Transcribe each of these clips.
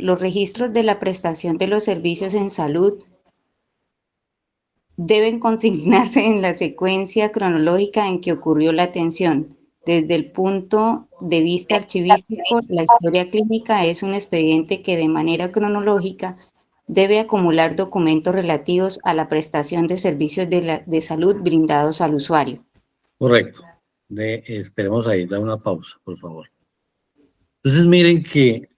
los registros de la prestación de los servicios en salud deben consignarse en la secuencia cronológica en que ocurrió la atención. Desde el punto de vista archivístico, la historia clínica es un expediente que de manera cronológica debe acumular documentos relativos a la prestación de servicios de salud brindados al usuario. Correcto. Esperemos ahí, dar una pausa, por favor. Entonces, miren que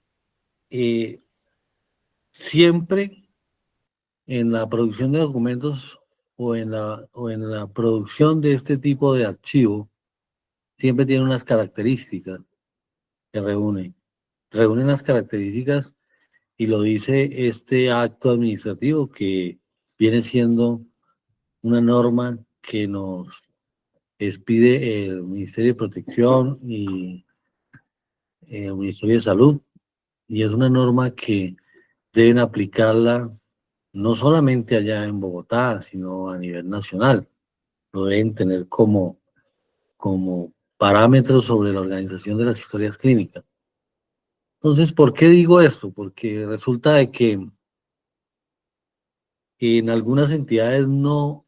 siempre en la producción de documentos o en la producción de este tipo de archivo, siempre tiene unas características que reúnen. Reúnen las características y lo dice este acto administrativo que viene siendo una norma que nos expide el Ministerio de Protección y el Ministerio de Salud, y es una norma que deben aplicarla no solamente allá en Bogotá, sino a nivel nacional. Lo deben tener como parámetros sobre la organización de las historias clínicas. Entonces, ¿por qué digo esto? Porque resulta de que en algunas entidades no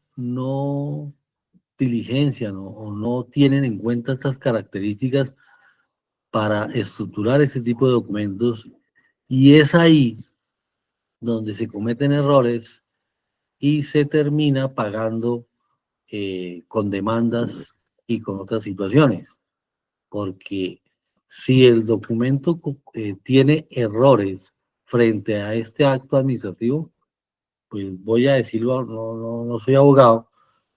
diligencian o no tienen en cuenta estas características para estructurar este tipo de documentos, y es ahí donde se cometen errores y se termina pagando con demandas y con otras situaciones, porque si el documento tiene errores frente a este acto administrativo, pues voy a decirlo, no soy abogado,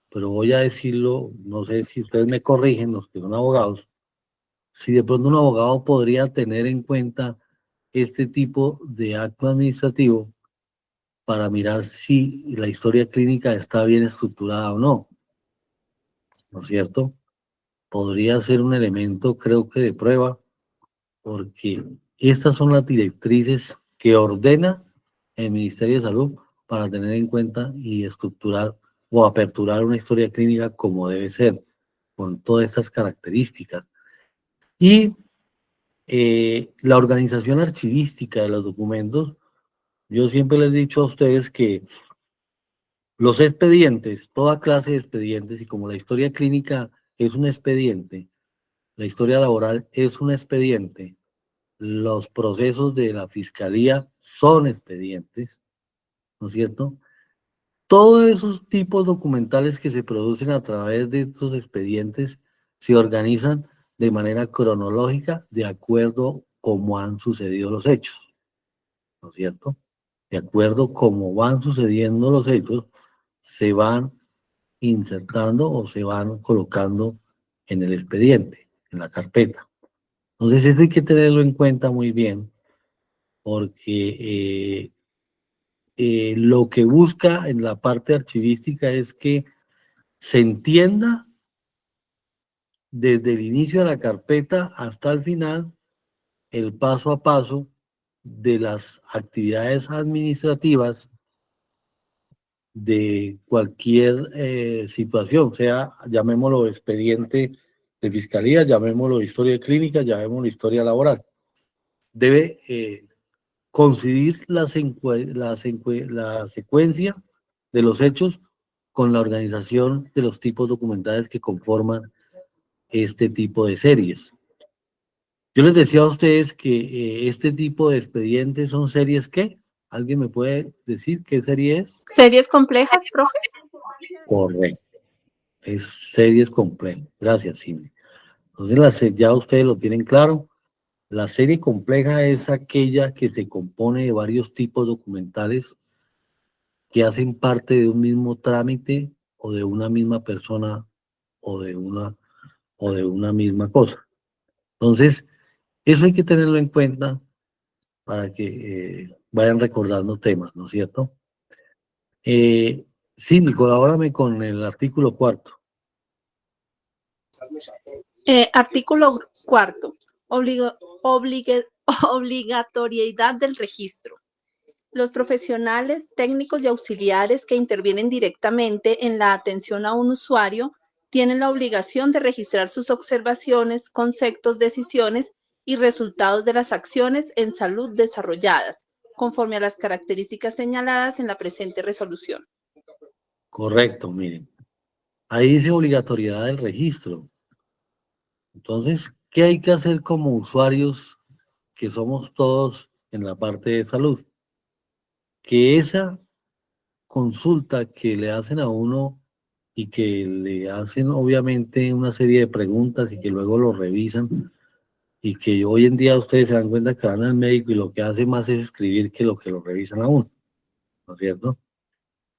pero voy a decirlo, no sé si ustedes me corrigen, los que son abogados, si de pronto un abogado podría tener en cuenta este tipo de acto administrativo para mirar si la historia clínica está bien estructurada o no, ¿no es cierto? Podría ser un elemento, creo que de prueba, porque estas son las directrices que ordena el Ministerio de Salud para tener en cuenta y estructurar o aperturar una historia clínica como debe ser, con todas estas características. Y la organización archivística de los documentos, yo siempre les he dicho a ustedes que los expedientes, toda clase de expedientes, y como la historia clínica es un expediente, la historia laboral es un expediente, los procesos de la fiscalía son expedientes, ¿no es cierto? Todos esos tipos documentales que se producen a través de estos expedientes se organizan de manera cronológica de acuerdo cómo han sucedido los hechos, ¿no es cierto? De acuerdo cómo van sucediendo los hechos, se van insertando o se van colocando en el expediente, en la carpeta. Entonces eso hay que tenerlo en cuenta muy bien, porque lo que busca en la parte archivística es que se entienda desde el inicio de la carpeta hasta el final el paso a paso de las actividades administrativas de cualquier situación, sea, llamémoslo expediente de fiscalía, llamémoslo historia clínica, llamémoslo historia laboral. Debe coincidir la secuencia de los hechos con la organización de los tipos documentales que conforman este tipo de series. Yo les decía a ustedes que este tipo de expedientes son series ¿qué? ¿Alguien me puede decir qué serie es? ¿Series complejas, profe? Correcto, es series complejas. Gracias, Cindy. Entonces, ya ustedes lo tienen claro. La serie compleja es aquella que se compone de varios tipos documentales que hacen parte de un mismo trámite o de una misma persona o de una misma cosa. Entonces, eso hay que tenerlo en cuenta para que vayan recordando temas, ¿no es cierto? Cindy, colabórame con el artículo 4. Artículo 4. Obligatoriedad del registro. Los profesionales, técnicos y auxiliares que intervienen directamente en la atención a un usuario tienen la obligación de registrar sus observaciones, conceptos, decisiones y resultados de las acciones en salud desarrolladas, conforme a las características señaladas en la presente resolución. Correcto, miren. Ahí dice obligatoriedad del registro. Entonces, ¿qué hay que hacer como usuarios que somos todos en la parte de salud? Que esa consulta que le hacen a uno y que le hacen obviamente una serie de preguntas y que luego lo revisan y que hoy en día ustedes se dan cuenta que van al médico y lo que hace más es escribir que lo revisan a uno, ¿no es cierto?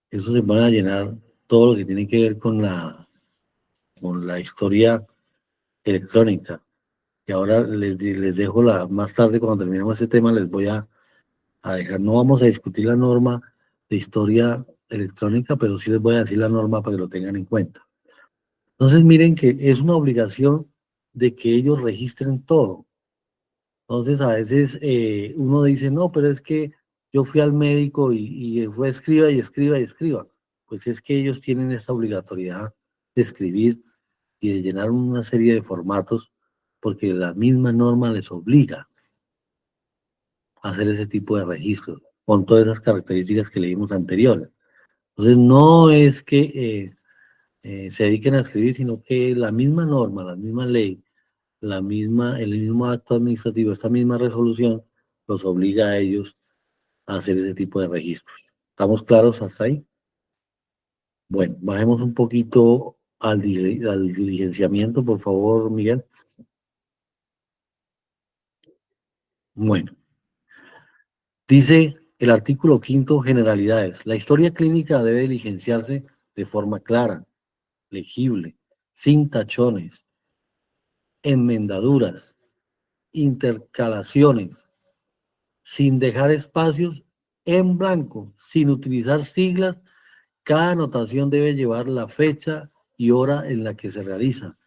Eso se van a llenar todo lo que tiene que ver con la historia electrónica. Y ahora les dejo más tarde cuando terminemos este tema les voy a dejar, no vamos a discutir la norma de historia electrónica, pero sí les voy a decir la norma para que lo tengan en cuenta. Entonces miren que es una obligación de que ellos registren todo. Entonces a veces uno dice, no, pero es que yo fui al médico y fue escriba y escriba y escriba. Pues es que ellos tienen esta obligatoriedad de escribir y de llenar una serie de formatos porque la misma norma les obliga a hacer ese tipo de registros con todas esas características que leímos anteriores. Entonces no es que se dediquen a escribir, sino que la misma norma, la misma ley, el mismo acto administrativo, esta misma resolución, los obliga a ellos a hacer ese tipo de registros. ¿Estamos claros hasta ahí? Bueno, bajemos un poquito al diligenciamiento, por favor, Miguel. Bueno, dice el artículo 5º, generalidades. La historia clínica debe diligenciarse de forma clara, legible, sin tachones, enmendaduras, intercalaciones, sin dejar espacios en blanco, sin utilizar siglas. Cada anotación debe llevar la fecha y hora en la que se realiza,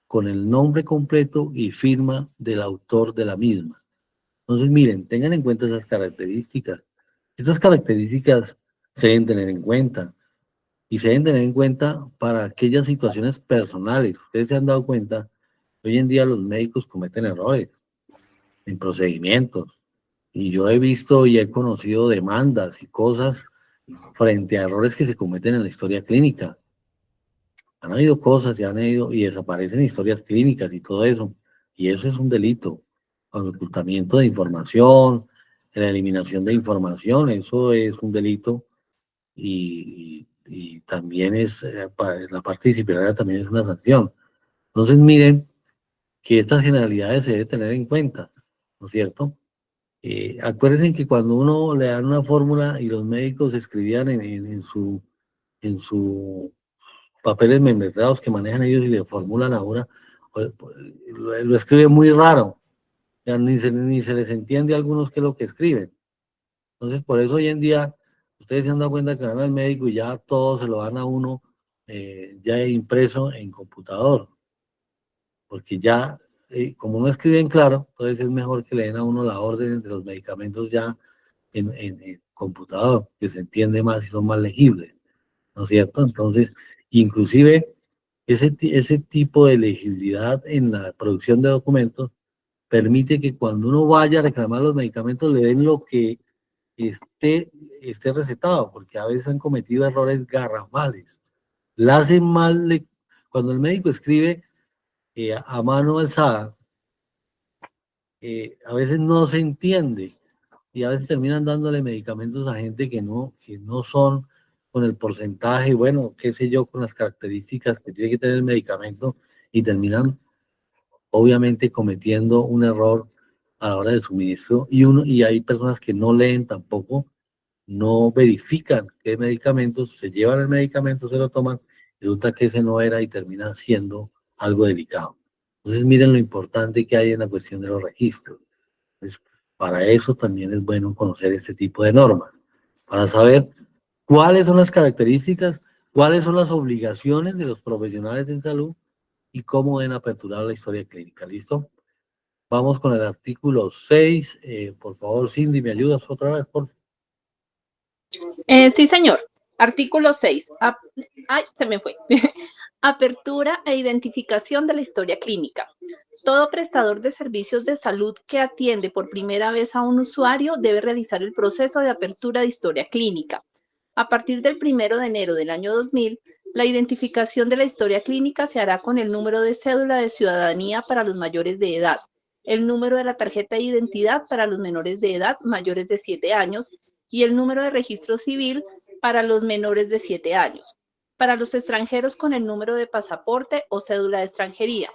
con el nombre completo y firma del autor de la misma. Entonces, miren, tengan en cuenta esas características. Estas características se deben tener en cuenta y se deben tener en cuenta para aquellas situaciones personales. Ustedes se han dado cuenta, hoy en día los médicos cometen errores en procedimientos y yo he visto y he conocido demandas y cosas frente a errores que se cometen en la historia clínica. Han habido cosas y han ido y desaparecen historias clínicas y todo eso. Y eso es un delito. El ocultamiento de información, la eliminación de información, eso es un delito. Y también es, la parte disciplinaria también es una sanción. Entonces miren que estas generalidades se deben tener en cuenta, ¿no es cierto? Acuérdense que cuando uno le dan una fórmula y los médicos escribían en su papeles membreteados que manejan ellos y le formulan ahora, pues, lo escribe muy raro, ya ni se les entiende a algunos qué es lo que escriben. Entonces, por eso hoy en día, ustedes se han dado cuenta que van al médico y ya todo se lo dan a uno ya impreso en computador, porque ya, como no escriben claro, entonces es mejor que le den a uno la orden de los medicamentos ya en computador, que se entiende más y son más legibles, ¿no es cierto? Entonces, inclusive ese tipo de legibilidad en la producción de documentos permite que cuando uno vaya a reclamar los medicamentos le den lo que esté recetado, porque a veces han cometido errores garrafales. La hacen mal, cuando el médico escribe a mano alzada, a veces no se entiende y a veces terminan dándole medicamentos a gente que no son con el porcentaje, bueno, qué sé yo, con las características que tiene que tener el medicamento y terminan obviamente cometiendo un error a la hora del suministro y hay personas que no leen tampoco, no verifican qué medicamentos, se llevan el medicamento, se lo toman, y resulta que ese no era y termina siendo algo delicado. Entonces miren lo importante que hay en la cuestión de los registros. Entonces, para eso también es bueno conocer este tipo de normas, para saber cuáles son las características, cuáles son las obligaciones de los profesionales en salud y cómo deben aperturar la historia clínica. ¿Listo? Vamos con el artículo 6. Por favor, Cindy, ¿me ayudas otra vez, por favor? Sí, señor. Artículo 6. Ay, se me fue. Apertura e identificación de la historia clínica. Todo prestador de servicios de salud que atiende por primera vez a un usuario debe realizar el proceso de apertura de historia clínica. A partir del 1 de enero del año 2000, la identificación de la historia clínica se hará con el número de cédula de ciudadanía para los mayores de edad, el número de la tarjeta de identidad para los menores de edad mayores de 7 años y el número de registro civil para los menores de 7 años. Para los extranjeros, con el número de pasaporte o cédula de extranjería.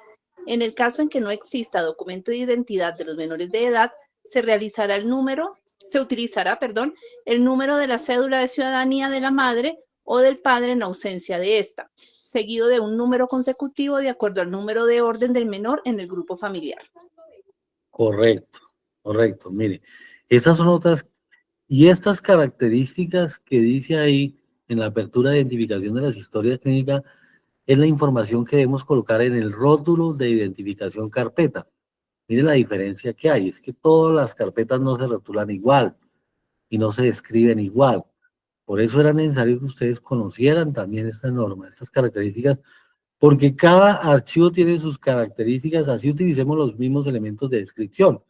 En el caso en que no exista documento de identidad de los menores de edad, se utilizará, el número de la cédula de ciudadanía de la madre o del padre en ausencia de esta, seguido de un número consecutivo de acuerdo al número de orden del menor en el grupo familiar. Correcto, correcto. Mire, estas son otras, y estas características que dice ahí en la apertura de identificación de las historias clínicas es la información que debemos colocar en el rótulo de identificación carpeta. Mire la diferencia que hay, es que todas las carpetas no se rotulan igual y no se describen igual. Por eso era necesario que ustedes conocieran también esta norma, estas características, porque cada archivo tiene sus características, así utilicemos los mismos elementos de descripción.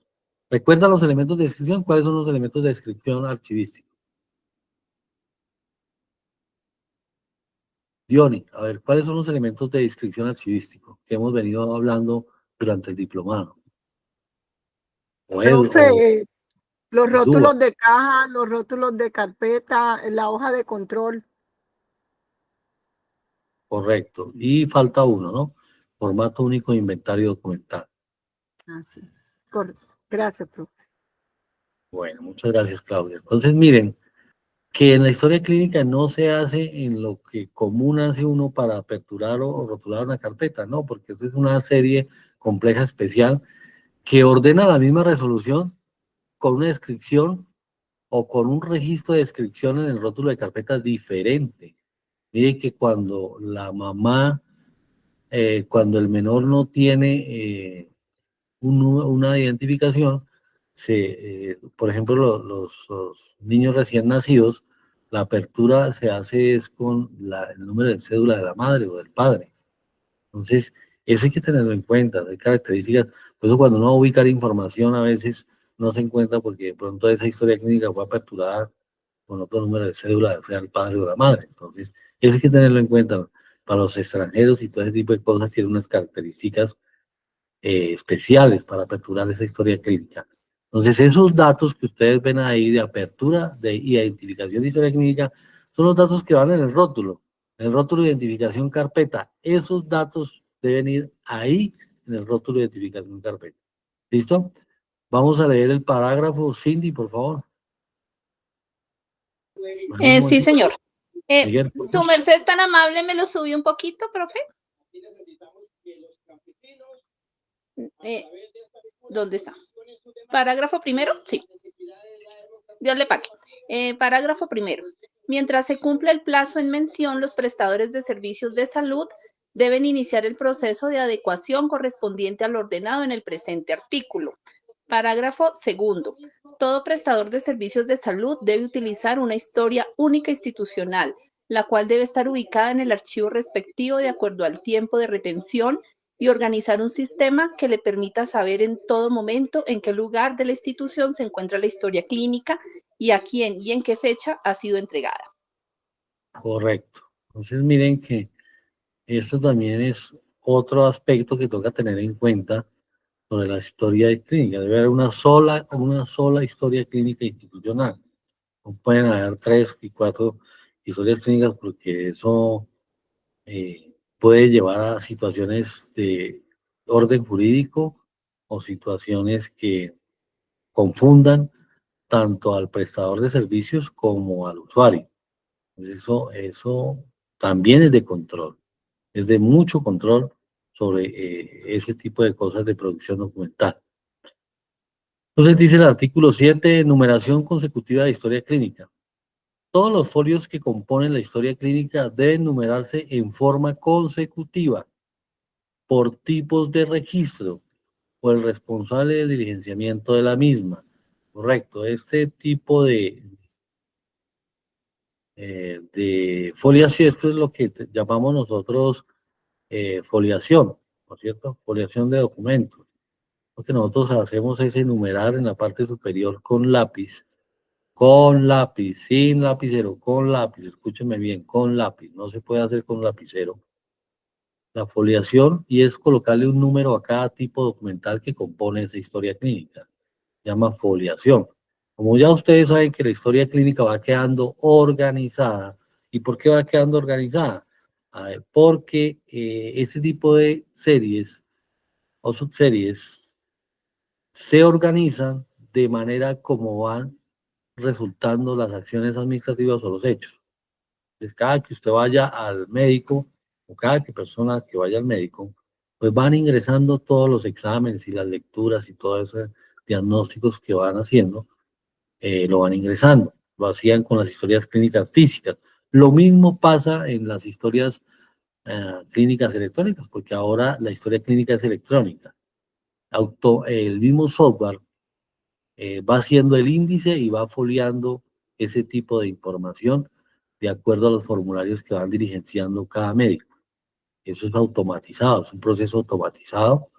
¿Recuerdan los elementos de descripción? ¿Cuáles son los elementos de descripción archivística? Diony, a ver, ¿cuáles son los elementos de descripción archivístico que hemos venido hablando durante el diplomado? Profe, los Edúa. rótulos de caja, los rótulos de carpeta, la hoja de control. Correcto. Y falta uno, ¿no? Formato único de inventario documental. Ah, sí. Gracias, profe. Bueno, muchas gracias, Claudia. Entonces, miren, que en la historia clínica no se hace en lo que común hace uno para aperturar o rotular una carpeta, no, porque esto es una serie compleja especial que ordena la misma resolución con una descripción o con un registro de descripción en el rótulo de carpetas diferente. Mire que cuando la mamá, cuando el menor no tiene una identificación, por ejemplo, los niños recién nacidos, la apertura se hace es con el número de cédula de la madre o del padre. Entonces, eso hay que tenerlo en cuenta, hay características. Por eso cuando uno va a ubicar información a veces no se encuentra porque de pronto esa historia clínica fue aperturada con otro número de cédula del padre o la madre. Entonces, eso hay que tenerlo en cuenta. Para los extranjeros y todo ese tipo de cosas tiene unas características especiales para aperturar esa historia clínica. Entonces, esos datos que ustedes ven ahí de apertura de identificación de historia clínica son los datos que van en el rótulo de identificación carpeta. Esos datos deben ir ahí en el rótulo de identificación carpeta. ¿Listo? Vamos a leer el parágrafo. Cindy, por favor. Sí, señor. Miguel, Su merced es tan amable, ¿me lo subió un poquito, profe? ¿Dónde está? Parágrafo primero, sí. Dios le pague. Parágrafo primero. Mientras se cumple el plazo en mención, los prestadores de servicios de salud deben iniciar el proceso de adecuación correspondiente al ordenado en el presente artículo. Parágrafo segundo. Todo prestador de servicios de salud debe utilizar una historia única institucional, la cual debe estar ubicada en el archivo respectivo de acuerdo al tiempo de retención y organizar un sistema que le permita saber en todo momento en qué lugar de la institución se encuentra la historia clínica y a quién y en qué fecha ha sido entregada. correcto. Entonces, miren que esto también es otro aspecto que toca tener en cuenta sobre la historia clínica. Debe haber una sola historia clínica institucional. No pueden haber 3 y 4 historias clínicas porque eso puede llevar a situaciones de orden jurídico o situaciones que confundan tanto al prestador de servicios como al usuario. Entonces eso también es de control, es de mucho control sobre ese tipo de cosas de producción documental. Entonces dice el artículo 7, numeración consecutiva de historia clínica. Todos los folios que componen la historia clínica deben numerarse en forma consecutiva por tipos de registro o el responsable del diligenciamiento de la misma. Correcto, este tipo de foliación, esto es lo que llamamos nosotros foliación, ¿no es cierto? Foliación de documentos. Lo que nosotros hacemos es enumerar en la parte superior con lápiz, sin lapicero, con lápiz, escúchenme bien, con lápiz, no se puede hacer con lapicero. La foliación, y es colocarle un número a cada tipo documental que compone esa historia clínica. Se llama foliación. Como ya ustedes saben que la historia clínica va quedando organizada. ¿Y por qué va quedando organizada? Porque ese tipo de series o subseries se organizan de manera como van resultando las acciones administrativas o los hechos. Entonces, cada que usted vaya al médico o cada que persona que vaya al médico, pues van ingresando todos los exámenes y las lecturas y todos esos diagnósticos que van haciendo, lo van ingresando. Lo hacían con las historias clínicas físicas. Lo mismo pasa en las historias clínicas electrónicas, porque ahora la historia clínica es electrónica. El mismo software va haciendo el índice y va foliando ese tipo de información de acuerdo a los formularios que van diligenciando cada médico. Eso es automatizado, es un proceso automatizado,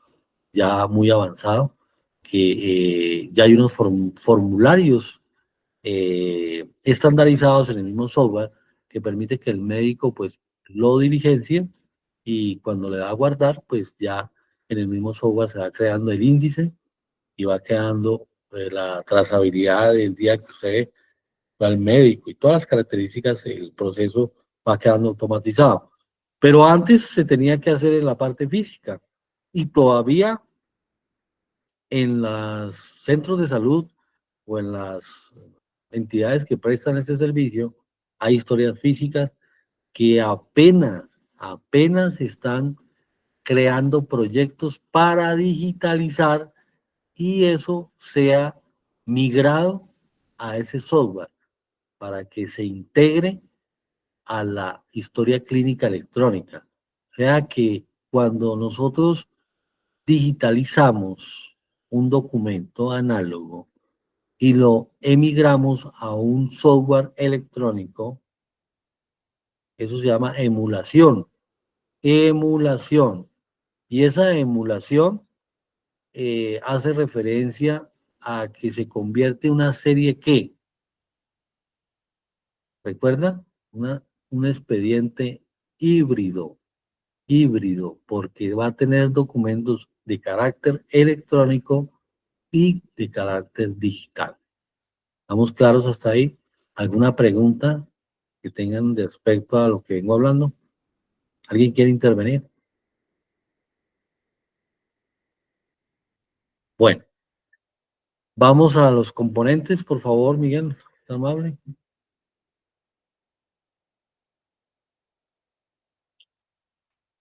ya muy avanzado, que ya hay unos formularios estandarizados en el mismo software que permite que el médico pues lo diligencie y cuando le da a guardar, pues ya en el mismo software se va creando el índice y va quedando la trazabilidad del día que usted va al médico y todas las características, el proceso va quedando automatizado. Pero antes se tenía que hacer en la parte física y todavía en los centros de salud o en las entidades que prestan este servicio hay historias físicas que apenas están creando proyectos para digitalizar y eso sea migrado a ese software para que se integre a la historia clínica electrónica. O sea que cuando nosotros digitalizamos un documento análogo y lo emigramos a un software electrónico, eso se llama emulación. Emulación. Y esa emulación hace referencia a que se convierte en una serie que, ¿recuerda? Un expediente híbrido, porque va a tener documentos de carácter electrónico y de carácter digital. ¿Estamos claros hasta ahí? ¿Alguna pregunta que tengan de respecto a lo que vengo hablando? ¿Alguien quiere intervenir? Bueno, vamos a los componentes, por favor, Miguel, ¿tan amable?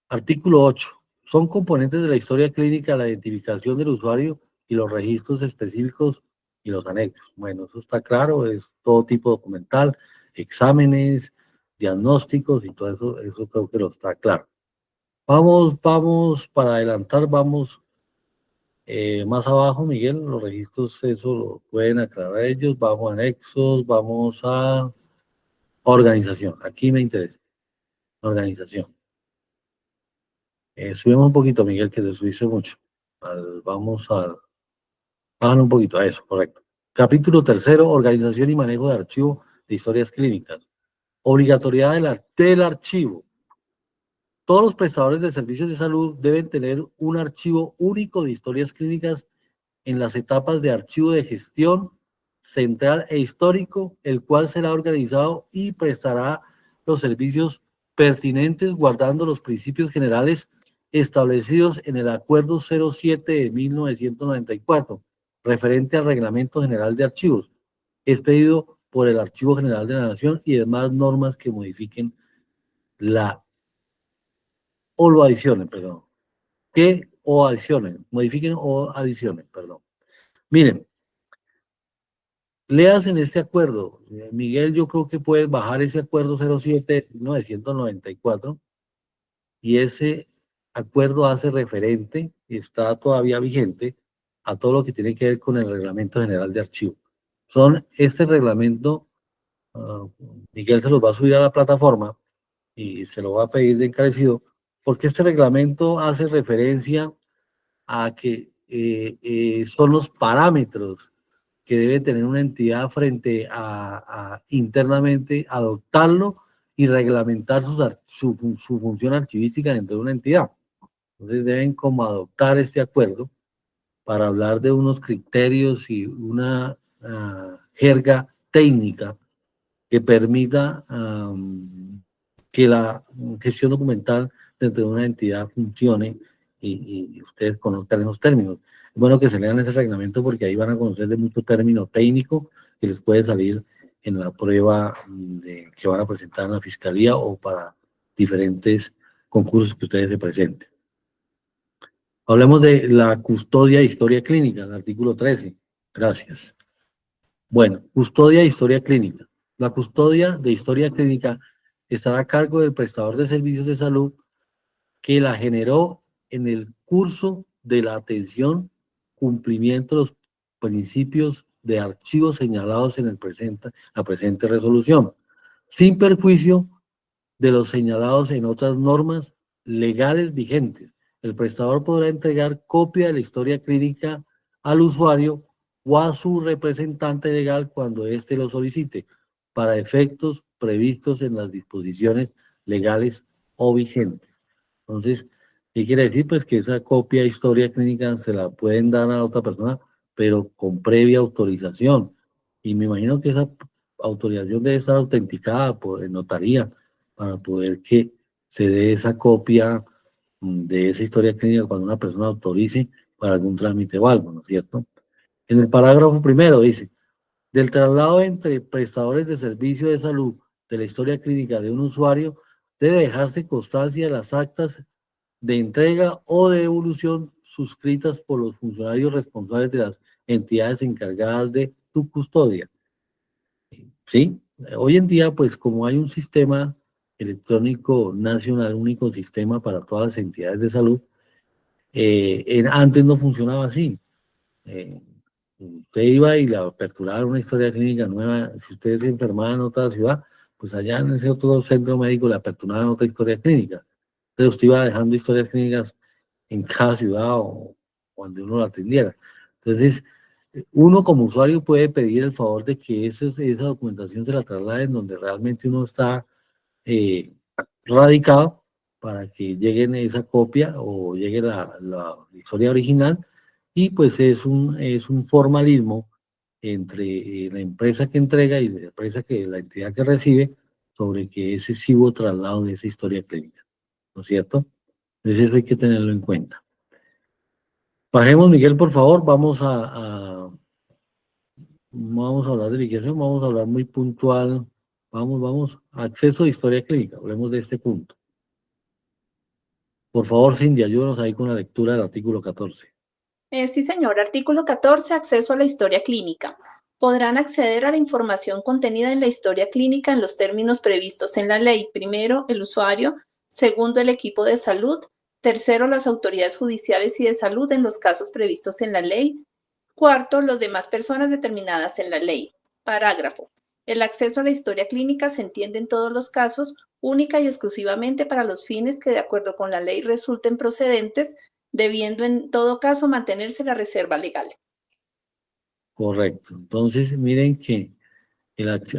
Artículo 8. Son componentes de la historia clínica la identificación del usuario y los registros específicos y los anexos. Bueno, eso está claro, es todo tipo documental, exámenes, diagnósticos y todo eso creo que lo está claro. Vamos, para adelantar, vamos más abajo, Miguel, los registros, eso lo pueden aclarar ellos. Vamos a anexos, vamos a organización. Aquí me interesa, organización. Subimos un poquito, Miguel, que te subiste mucho. Vamos a bajar un poquito a eso, correcto. Capítulo 3, organización y manejo de archivo de historias clínicas. Obligatoriedad del archivo. Todos los prestadores de servicios de salud deben tener un archivo único de historias clínicas en las etapas de archivo de gestión central e histórico, el cual será organizado y prestará los servicios pertinentes guardando los principios generales establecidos en el Acuerdo 07 de 1994, referente al Reglamento General de Archivos, expedido por el Archivo General de la Nación y demás normas que modifiquen o lo adicionen, perdón. Modifiquen o adicionen, perdón. Miren, leas en este acuerdo, Miguel, yo creo que puedes bajar ese acuerdo 07 de 1994 y ese acuerdo hace referente, y está todavía vigente, a todo lo que tiene que ver con el Reglamento General de Archivo. Este reglamento, Miguel se los va a subir a la plataforma y se lo va a pedir de encarecido, porque este reglamento hace referencia a que son los parámetros que debe tener una entidad frente a internamente adoptarlo y reglamentar su función archivística dentro de una entidad. Entonces deben como adoptar este acuerdo para hablar de unos criterios y una jerga técnica que permita que la gestión documental dentro de una entidad funcione y ustedes conozcan esos términos. Es bueno que se lean ese reglamento porque ahí van a conocer de mucho término técnico que les puede salir en la prueba que van a presentar en la fiscalía o para diferentes concursos que ustedes se presenten. Hablemos de la custodia de historia clínica, el artículo 13. Gracias. Bueno, custodia de historia clínica. La custodia de historia clínica estará a cargo del prestador de servicios de salud que la generó en el curso de la atención, cumplimiento de los principios de archivos señalados en la presente resolución, sin perjuicio de los señalados en otras normas legales vigentes. El prestador podrá entregar copia de la historia clínica al usuario o a su representante legal cuando éste lo solicite, para efectos previstos en las disposiciones legales o vigentes. Entonces, ¿qué quiere decir? Pues que esa copia de historia clínica se la pueden dar a otra persona, pero con previa autorización. Y me imagino que esa autorización debe estar autenticada por notaría para poder que se dé esa copia de esa historia clínica cuando una persona autorice para algún trámite o algo, ¿no es cierto? En el parágrafo primero dice, del traslado entre prestadores de servicio de salud de la historia clínica de un usuario, debe dejarse constancia de las actas de entrega o de devolución suscritas por los funcionarios responsables de las entidades encargadas de su custodia. ¿Sí? Hoy en día, pues como hay un sistema electrónico nacional, único sistema para todas las entidades de salud, antes no funcionaba así. Usted iba y le aperturaba una historia clínica nueva. Si usted se enfermaba en otra ciudad, pues allá en ese otro centro médico le aperturaban otra historia clínica. Entonces usted iba dejando historias clínicas en cada ciudad o donde uno la atendiera. Entonces, uno como usuario puede pedir el favor de que esa documentación se la traslade en donde realmente uno está radicado para que llegue esa copia o llegue la historia original, y pues es un formalismo entre la empresa que entrega y la empresa la entidad que recibe sobre que ese sí hubo traslado de esa historia clínica, ¿no es cierto? Entonces eso hay que tenerlo en cuenta. Bajemos, Miguel, por favor, vamos a hablar de liquidación, vamos a hablar muy puntual, vamos, acceso a historia clínica, hablemos de este punto. Por favor, Cindy, ayúdanos ahí con la lectura del artículo 14. Sí, señor. Artículo 14. Acceso a la historia clínica. Podrán acceder a la información contenida en la historia clínica en los términos previstos en la ley. Primero, el usuario. Segundo, el equipo de salud. Tercero, las autoridades judiciales y de salud en los casos previstos en la ley. Cuarto, los demás personas determinadas en la ley. Parágrafo. El acceso a la historia clínica se entiende en todos los casos única y exclusivamente para los fines que de acuerdo con la ley resulten procedentes, debiendo en todo caso mantenerse la reserva legal. Correcto. Entonces, miren que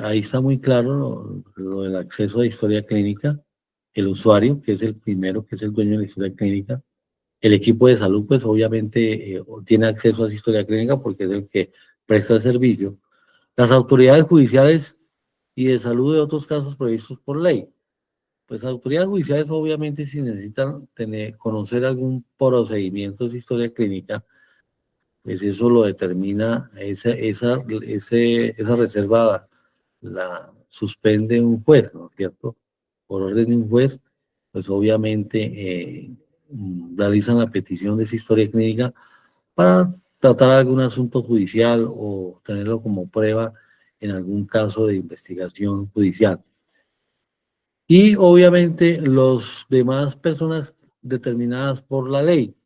ahí está muy claro lo del acceso a historia clínica, el usuario, que es el primero, que es el dueño de la historia clínica, el equipo de salud, pues obviamente tiene acceso a esa historia clínica porque es el que presta el servicio, las autoridades judiciales y de salud de otros casos previstos por ley. Pues las autoridades judiciales obviamente si necesitan conocer algún procedimiento de historia clínica, pues eso lo determina, esa reserva la suspende un juez, ¿no es cierto? Por orden de un juez, pues obviamente realizan la petición de esa historia clínica para tratar algún asunto judicial o tenerlo como prueba en algún caso de investigación judicial. Y obviamente los demás personas determinadas por la ley.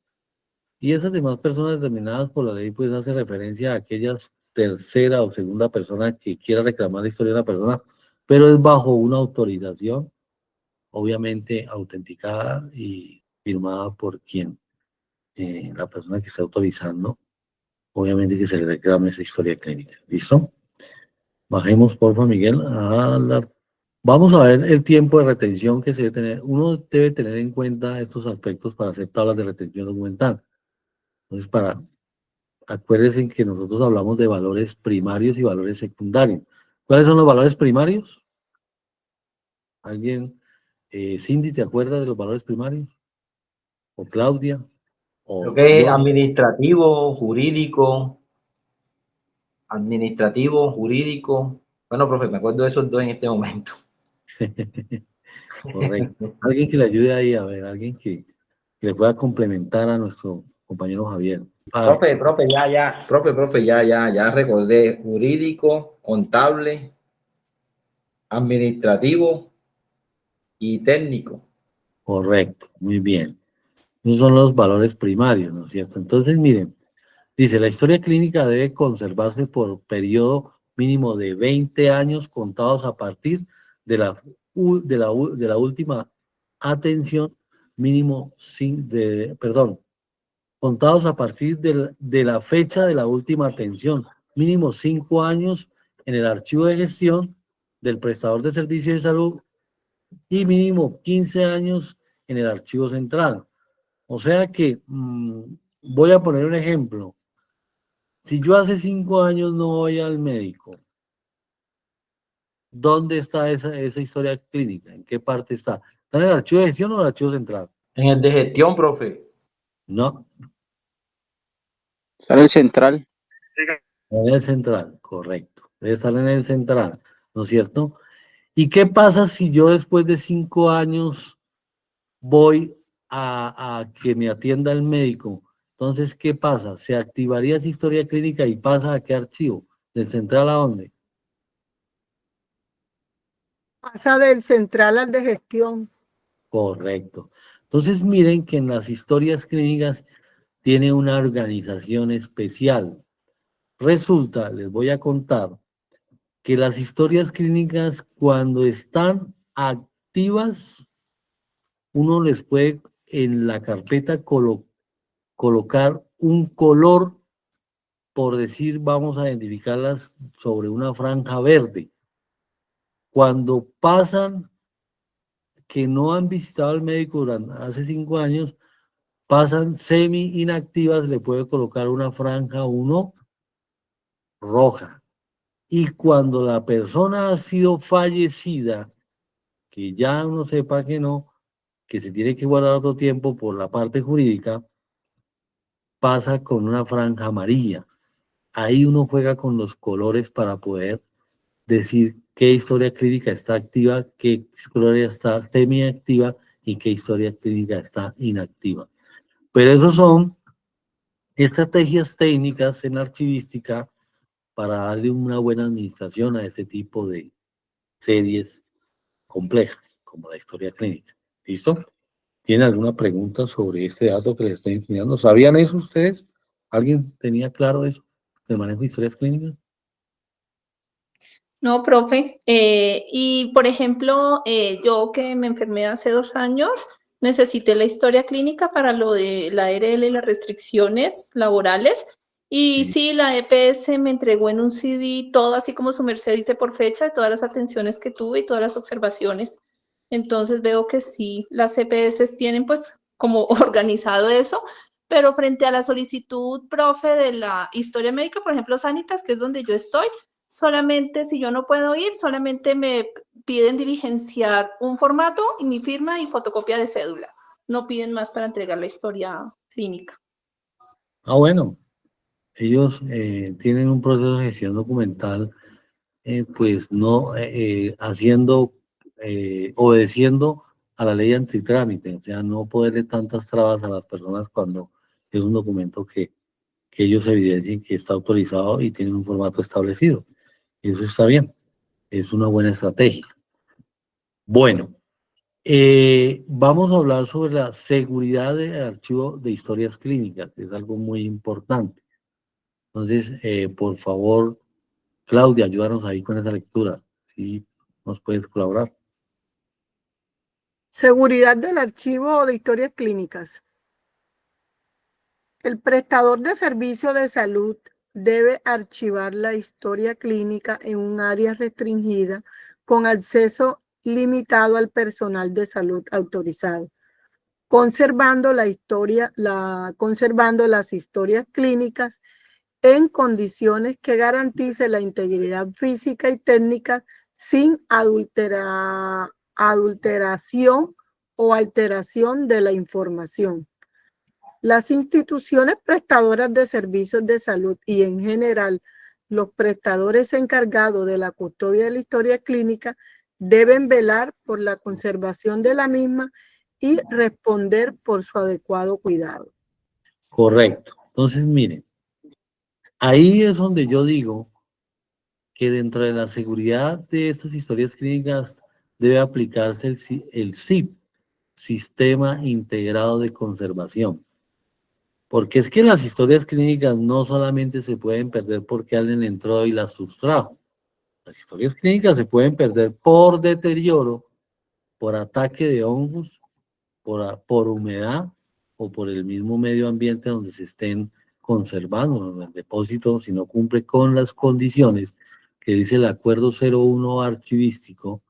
Y esas demás personas determinadas por la ley, pues hace referencia a aquellas tercera o segunda persona que quiera reclamar la historia de una persona, pero es bajo una autorización, obviamente autenticada y firmada por quien la persona que está autorizando, obviamente que se le reclame esa historia clínica. ¿Listo? Bajemos, porfa, Miguel, vamos a ver el tiempo de retención que se debe tener. Uno debe tener en cuenta estos aspectos para hacer tablas de retención documental. Entonces, acuérdense que nosotros hablamos de valores primarios y valores secundarios. ¿Cuáles son los valores primarios? ¿Alguien? Cindy, ¿te acuerdas de los valores primarios? ¿O Claudia? Creo ¿O que Johnny? administrativo, jurídico. Bueno, profe, me acuerdo de esos dos en este momento. Correcto. Alguien que le ayude ahí, a ver, alguien que le pueda complementar a nuestro compañero Javier. Profe, ya recordé. Jurídico, contable, administrativo y técnico. Correcto, muy bien. Esos son los valores primarios, ¿no es cierto? Entonces, miren, dice, la historia clínica debe conservarse por periodo mínimo de 20 años contados a partir de la última atención, contados a partir de la fecha de la última atención, mínimo 5 años en el archivo de gestión del prestador de servicio de salud y mínimo 15 años en el archivo central. O sea que, voy a poner un ejemplo. Si yo hace 5 años no voy al médico, ¿dónde está esa historia clínica? ¿En qué parte está? ¿Está en el archivo de gestión o en el archivo central? En el de gestión, profe. No, Sale el central. en el central, correcto. Debe estar en el central, ¿no es cierto? ¿Y qué pasa si yo después de 5 años voy a que me atienda el médico? Entonces, ¿qué pasa? ¿Se activaría esa historia clínica y pasa a qué archivo? ¿Del central a dónde? Pasa del central al de gestión. Correcto. Entonces, miren que en las historias clínicas tiene una organización especial. Resulta, les voy a contar, que las historias clínicas cuando están activas, uno les puede en la carpeta colocar un color, por decir, vamos a identificarlas sobre una franja verde. Cuando pasan que no han visitado al médico durante hace 5 años, pasan semi inactivas, le puede colocar una franja 1 roja. Y cuando la persona ha sido fallecida, que ya uno sepa que no, que se tiene que guardar otro tiempo por la parte jurídica, pasa con una franja amarilla. Ahí uno juega con los colores para poder decir qué historia clínica está activa, qué historia está semiactiva y qué historia clínica está inactiva. Pero esos son estrategias técnicas en archivística para darle una buena administración a ese tipo de series complejas, como la historia clínica. ¿Listo? ¿Tiene alguna pregunta sobre este dato que les estoy enseñando? ¿Sabían eso ustedes? ¿Alguien tenía claro eso del manejo de historias clínicas? No, profe. Y por ejemplo, yo que me enfermé hace 2 años, necesité la historia clínica para lo de la ARL y las restricciones laborales. Y sí, la EPS me entregó en un CD todo así como su merced dice por fecha, todas las atenciones que tuve y todas las observaciones. Entonces veo que sí, las EPS tienen pues como organizado eso, pero frente a la solicitud, profe, de la historia médica, por ejemplo, Sanitas, que es donde yo estoy, solamente si yo no puedo ir, solamente me piden diligenciar un formato y mi firma y fotocopia de cédula. No piden más para entregar la historia clínica. Ah, bueno. Ellos tienen un proceso de gestión documental, pues no obedeciendo a la ley antitrámite, o sea, no ponerle tantas trabas a las personas cuando es un documento que ellos evidencien que está autorizado y tienen un formato establecido. Eso está bien, es una buena estrategia. Bueno, vamos a hablar sobre la seguridad del archivo de historias clínicas, que es algo muy importante. Entonces, por favor, Claudia, ayúdanos ahí con esa lectura. ¿Sí nos puedes colaborar? Seguridad del archivo de historias clínicas. El prestador de servicio de salud debe archivar la historia clínica en un área restringida con acceso limitado al personal de salud autorizado, conservando conservando las historias clínicas en condiciones que garanticen la integridad física y técnica sin adulteración o alteración de la información. Las instituciones prestadoras de servicios de salud y en general los prestadores encargados de la custodia de la historia clínica deben velar por la conservación de la misma y responder por su adecuado cuidado. Correcto. Entonces, miren, ahí es donde yo digo que dentro de la seguridad de estas historias clínicas debe aplicarse el SIP, Sistema Integrado de Conservación. Porque es que las historias clínicas no solamente se pueden perder porque alguien entró y las sustrajo. Las historias clínicas se pueden perder por deterioro, por ataque de hongos, por humedad o por el mismo medio ambiente donde se estén conservando. El depósito, si no cumple con las condiciones que dice el acuerdo 01 archivístico,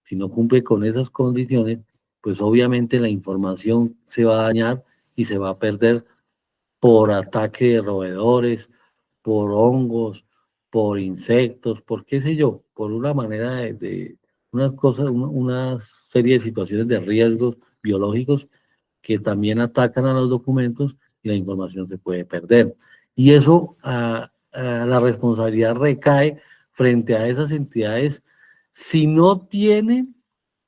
si no cumple con esas condiciones, pues obviamente la información se va a dañar y se va a perder por ataque de roedores, por hongos, por insectos, por qué sé yo, por una manera de unas cosas, una serie de situaciones de riesgos biológicos que también atacan a los documentos y la información se puede perder. Y eso, la responsabilidad recae frente a esas entidades si no tienen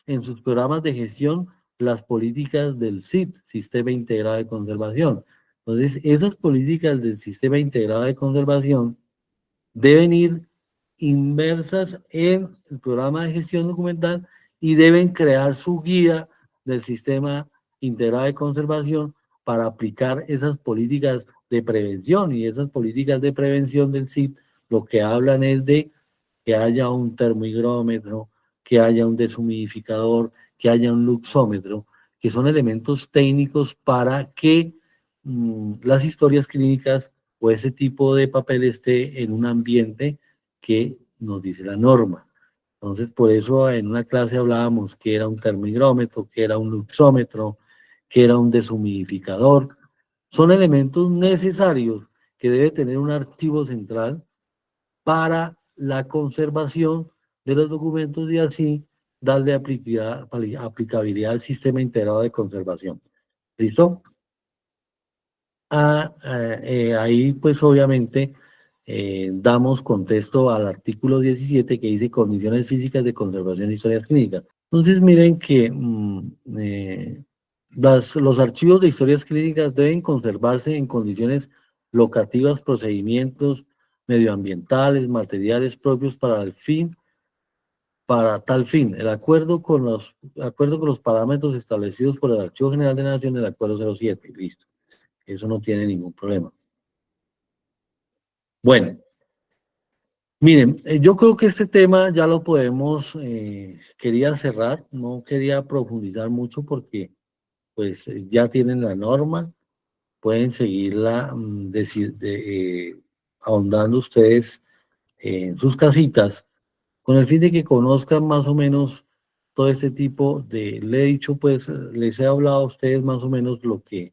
en sus programas de gestión las políticas del SIT, Sistema Integrado de Conservación. Entonces, esas políticas del Sistema Integrado de Conservación deben ir inmersas en el programa de gestión documental y deben crear su guía del Sistema Integrado de Conservación para aplicar esas políticas de prevención. Y esas políticas de prevención del SIT lo que hablan es de que haya un termohigrómetro, que haya un deshumidificador, que haya un luxómetro, que son elementos técnicos para que las historias clínicas o ese tipo de papel esté en un ambiente que nos dice la norma. Entonces, por eso en una clase hablábamos que era un termohigrómetro, que era un luxómetro, que era un deshumidificador. Son elementos necesarios que debe tener un archivo central para la conservación de los documentos y así darle aplicabilidad al sistema integrado de conservación. ¿Listo? Ahí pues obviamente damos contexto al artículo 17 que dice condiciones físicas de conservación de historias clínicas. Entonces miren que los archivos de historias clínicas deben conservarse en condiciones locativas, procedimientos medioambientales, materiales propios para tal fin, el acuerdo con los parámetros establecidos por el Archivo General de la Nación del Acuerdo 07, listo. Eso no tiene ningún problema. Bueno, miren, yo creo que este tema ya lo podemos, quería cerrar, no quería profundizar mucho porque pues ya tienen la norma, pueden seguirla ahondando ustedes en sus casitas, con el fin de que conozcan más o menos todo este tipo le he dicho pues, les he hablado a ustedes más o menos lo que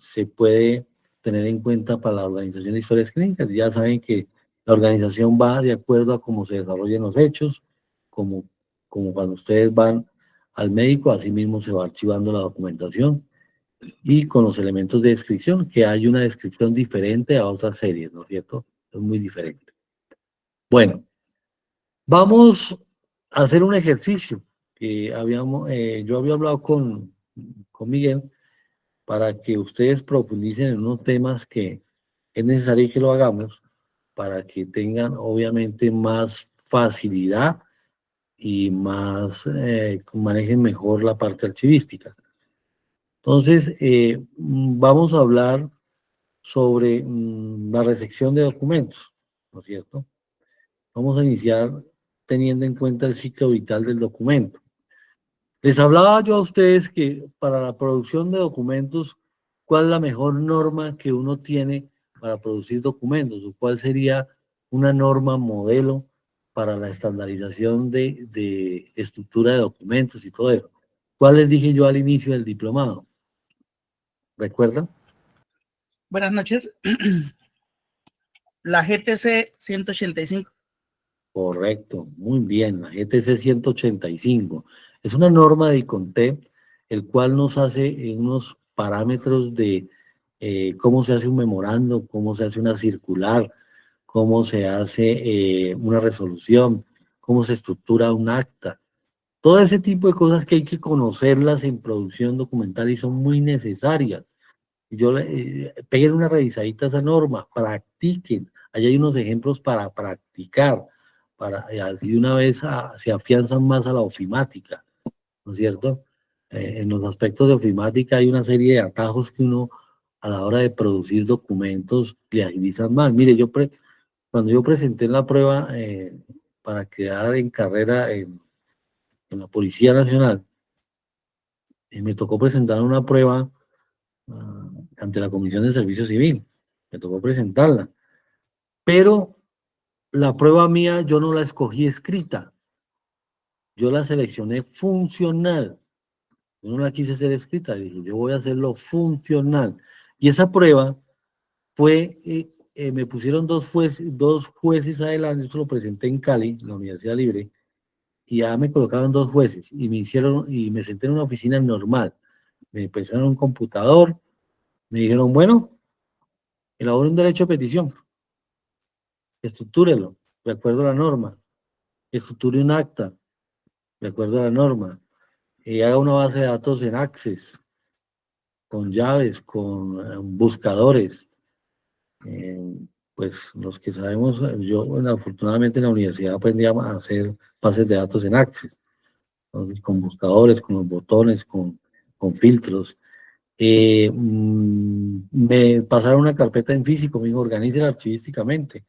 se puede tener en cuenta para la organización de historias clínicas. Ya saben que la organización va de acuerdo a cómo se desarrollan los hechos, como cuando ustedes van al médico, así mismo se va archivando la documentación y con los elementos de descripción, que hay una descripción diferente a otras series, ¿no es cierto? Es muy diferente. Bueno, vamos a hacer un ejercicio que yo había hablado con Miguel para que ustedes profundicen en unos temas que es necesario que lo hagamos para que tengan obviamente más facilidad y manejen mejor la parte archivística. Entonces, vamos a hablar sobre la recepción de documentos, ¿no es cierto? Vamos a iniciar teniendo en cuenta el ciclo vital del documento. Les hablaba yo a ustedes que para la producción de documentos cuál es la mejor norma que uno tiene para producir documentos, o cuál sería una norma modelo para la estandarización de estructura de documentos y todo eso. ¿Cuál les dije yo al inicio del diplomado? ¿Recuerdan? Buenas noches. La GTC 185. Correcto, muy bien, la GTC 185. Es una norma de ICONTE, el cual nos hace unos parámetros de cómo se hace un memorando, cómo se hace una circular, cómo se hace una resolución, cómo se estructura un acta. Todo ese tipo de cosas que hay que conocerlas en producción documental y son muy necesarias. Peguen una revisadita a esa norma, practiquen. Allá hay unos ejemplos para practicar, así una vez se afianzan más a la ofimática, ¿no es cierto? En los aspectos de ofimática hay una serie de atajos que uno a la hora de producir documentos le agilizan más. Mire, cuando yo presenté la prueba para quedar en carrera en la Policía Nacional, me tocó presentar una prueba ante la Comisión de Servicio Civil. Me tocó presentarla. Pero la prueba mía yo no la escogí escrita. Yo la seleccioné funcional. Yo no la quise hacer escrita. Dije, yo voy a hacerlo funcional. Y esa prueba fue, me pusieron dos jueces adelante. Yo lo presenté en Cali, en la Universidad Libre. Y ya me colocaron dos jueces. Y me senté en una oficina normal. Me prestaron un computador. Me dijeron, bueno, elabore un derecho de petición, estructúrelo, de acuerdo a la norma, estructure un acta, de acuerdo a la norma, y haga una base de datos en Access, con llaves, con buscadores. Pues los que sabemos, yo bueno, afortunadamente en la universidad aprendí a hacer bases de datos en Access, entonces, con buscadores, con los botones, con filtros. Me pasaron una carpeta en físico, me dijo, organícela archivísticamente,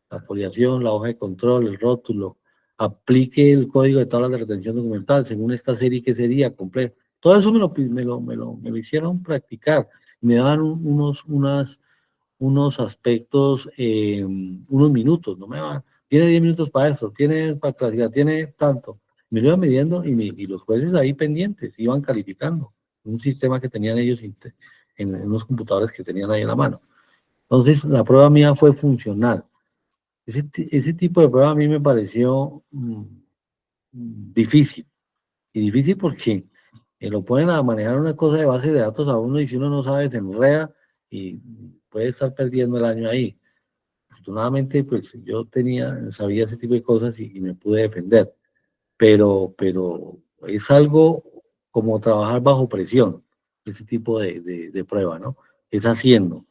la foliación, la hoja de control, el rótulo, aplique el código de tablas de retención documental, según esta serie, ¿qué sería? Completo. Todo eso me lo hicieron practicar, me daban unos aspectos, unos minutos, no me va, tiene 10 minutos para esto, tiene para clasificar, tiene tanto. Me lo iban midiendo y los jueces ahí pendientes, iban calificando un sistema que tenían ellos en unos computadores que tenían ahí en la mano. Entonces, la prueba mía fue funcional. Ese tipo de prueba a mí me pareció difícil. Y difícil porque lo ponen a manejar una cosa de base de datos a uno y si uno no sabe, se enreda y puede estar perdiendo el año ahí. Afortunadamente, pues yo sabía ese tipo de cosas y me pude defender. Pero es algo como trabajar bajo presión, ese tipo de prueba, ¿no? Es haciendo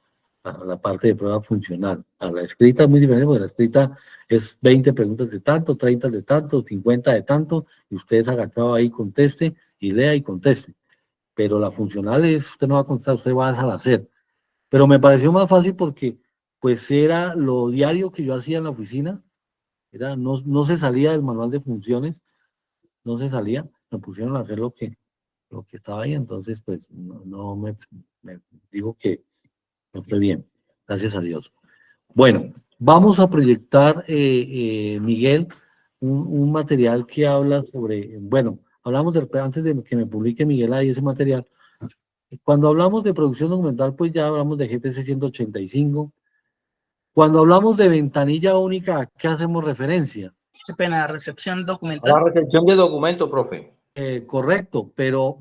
la parte de prueba funcional. A la escrita es muy diferente, porque la escrita es 20 preguntas de tanto, 30 de tanto, 50 de tanto, y usted es agachado ahí, conteste, y lea y conteste. Pero la funcional es, usted no va a contestar, usted va a dejar hacer. Pero me pareció más fácil porque, pues, era lo diario que yo hacía en la oficina, no se salía del manual de funciones, no se salía, me pusieron a hacer lo que estaba ahí, entonces pues no me digo que no fue bien, gracias a Dios. Bueno, vamos a proyectar, Miguel, un material que habla sobre, bueno, hablamos antes de que me publique Miguel ahí ese material, cuando hablamos de producción documental, pues ya hablamos de GTC 185, cuando hablamos de ventanilla única, ¿a qué hacemos referencia? Qué pena, recepción A documental. la recepción de documentos, profe. Correcto, pero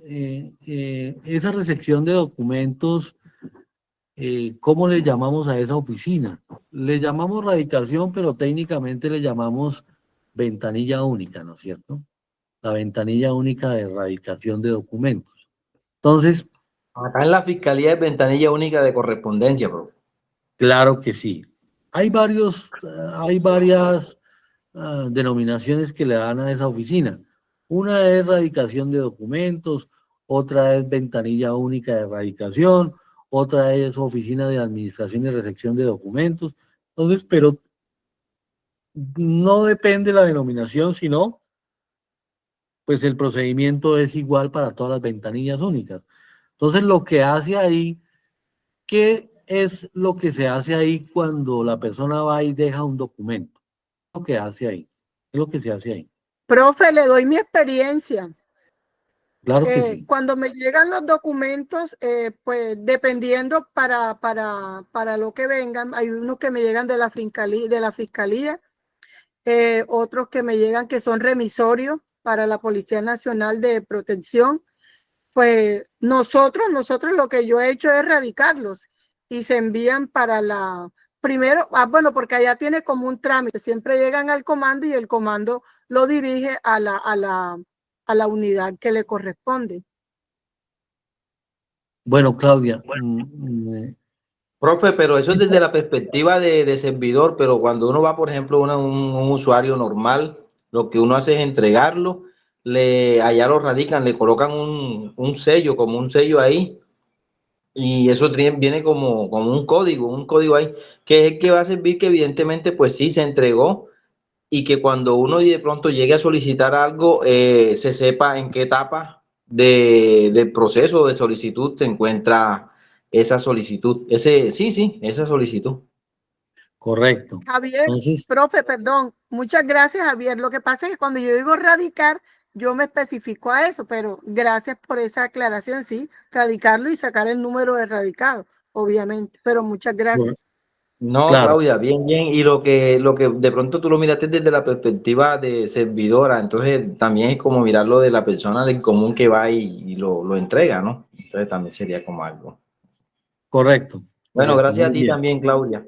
esa recepción de documentos, ¿cómo le llamamos a esa oficina? Le llamamos radicación, pero técnicamente le llamamos ventanilla única, ¿no es cierto? La ventanilla única de radicación de documentos. Entonces, Acá en la Fiscalía es ventanilla única de correspondencia, profe. claro que sí. Hay varias denominaciones que le dan a esa oficina. Una es radicación de documentos, otra es ventanilla única de radicación, otra es oficina de administración y recepción de documentos. Entonces, pero no depende la denominación, sino pues el procedimiento es igual para todas las ventanillas únicas. Entonces, lo que hace ahí, ¿qué es lo que se hace ahí cuando la persona va y deja un documento? ¿Qué es lo que hace ahí? ¿Qué es lo que se hace ahí? Profe, le doy mi experiencia. Claro que sí. Cuando me llegan los documentos, pues dependiendo para lo que vengan, hay unos que me llegan de la fiscalía, otros que me llegan que son remisorios para la Policía Nacional de Protección. Pues nosotros lo que yo he hecho es radicarlos y se envían para primero, bueno, porque allá tiene como un trámite, siempre llegan al comando y el comando lo dirige a la unidad que le corresponde. Bueno, Claudia, Profe, pero eso es desde la perspectiva de servidor, pero cuando uno va, por ejemplo, un usuario normal, lo que uno hace es entregarlo, allá lo radican, le colocan un sello, como un sello ahí, y eso viene como un código ahí, que es el que va a servir que evidentemente, pues sí, se entregó, y que cuando uno de pronto llegue a solicitar algo, se sepa en qué etapa del proceso de solicitud se encuentra esa solicitud. Esa solicitud. correcto. Javier, Entonces, profe, perdón, muchas gracias, Javier. Lo que pasa es que cuando yo digo radicar, yo me especifico a eso, pero gracias por esa aclaración, sí, radicarlo y sacar el número de radicado, obviamente, pero muchas gracias. No, claro, Claudia, bien, bien. Y lo que de pronto tú lo miraste desde la perspectiva de servidora, entonces también es como mirarlo de la persona del común que va y lo entrega, ¿no? Entonces también sería como algo. correcto, Bueno, correcto, gracias a muy ti bien. también, Claudia.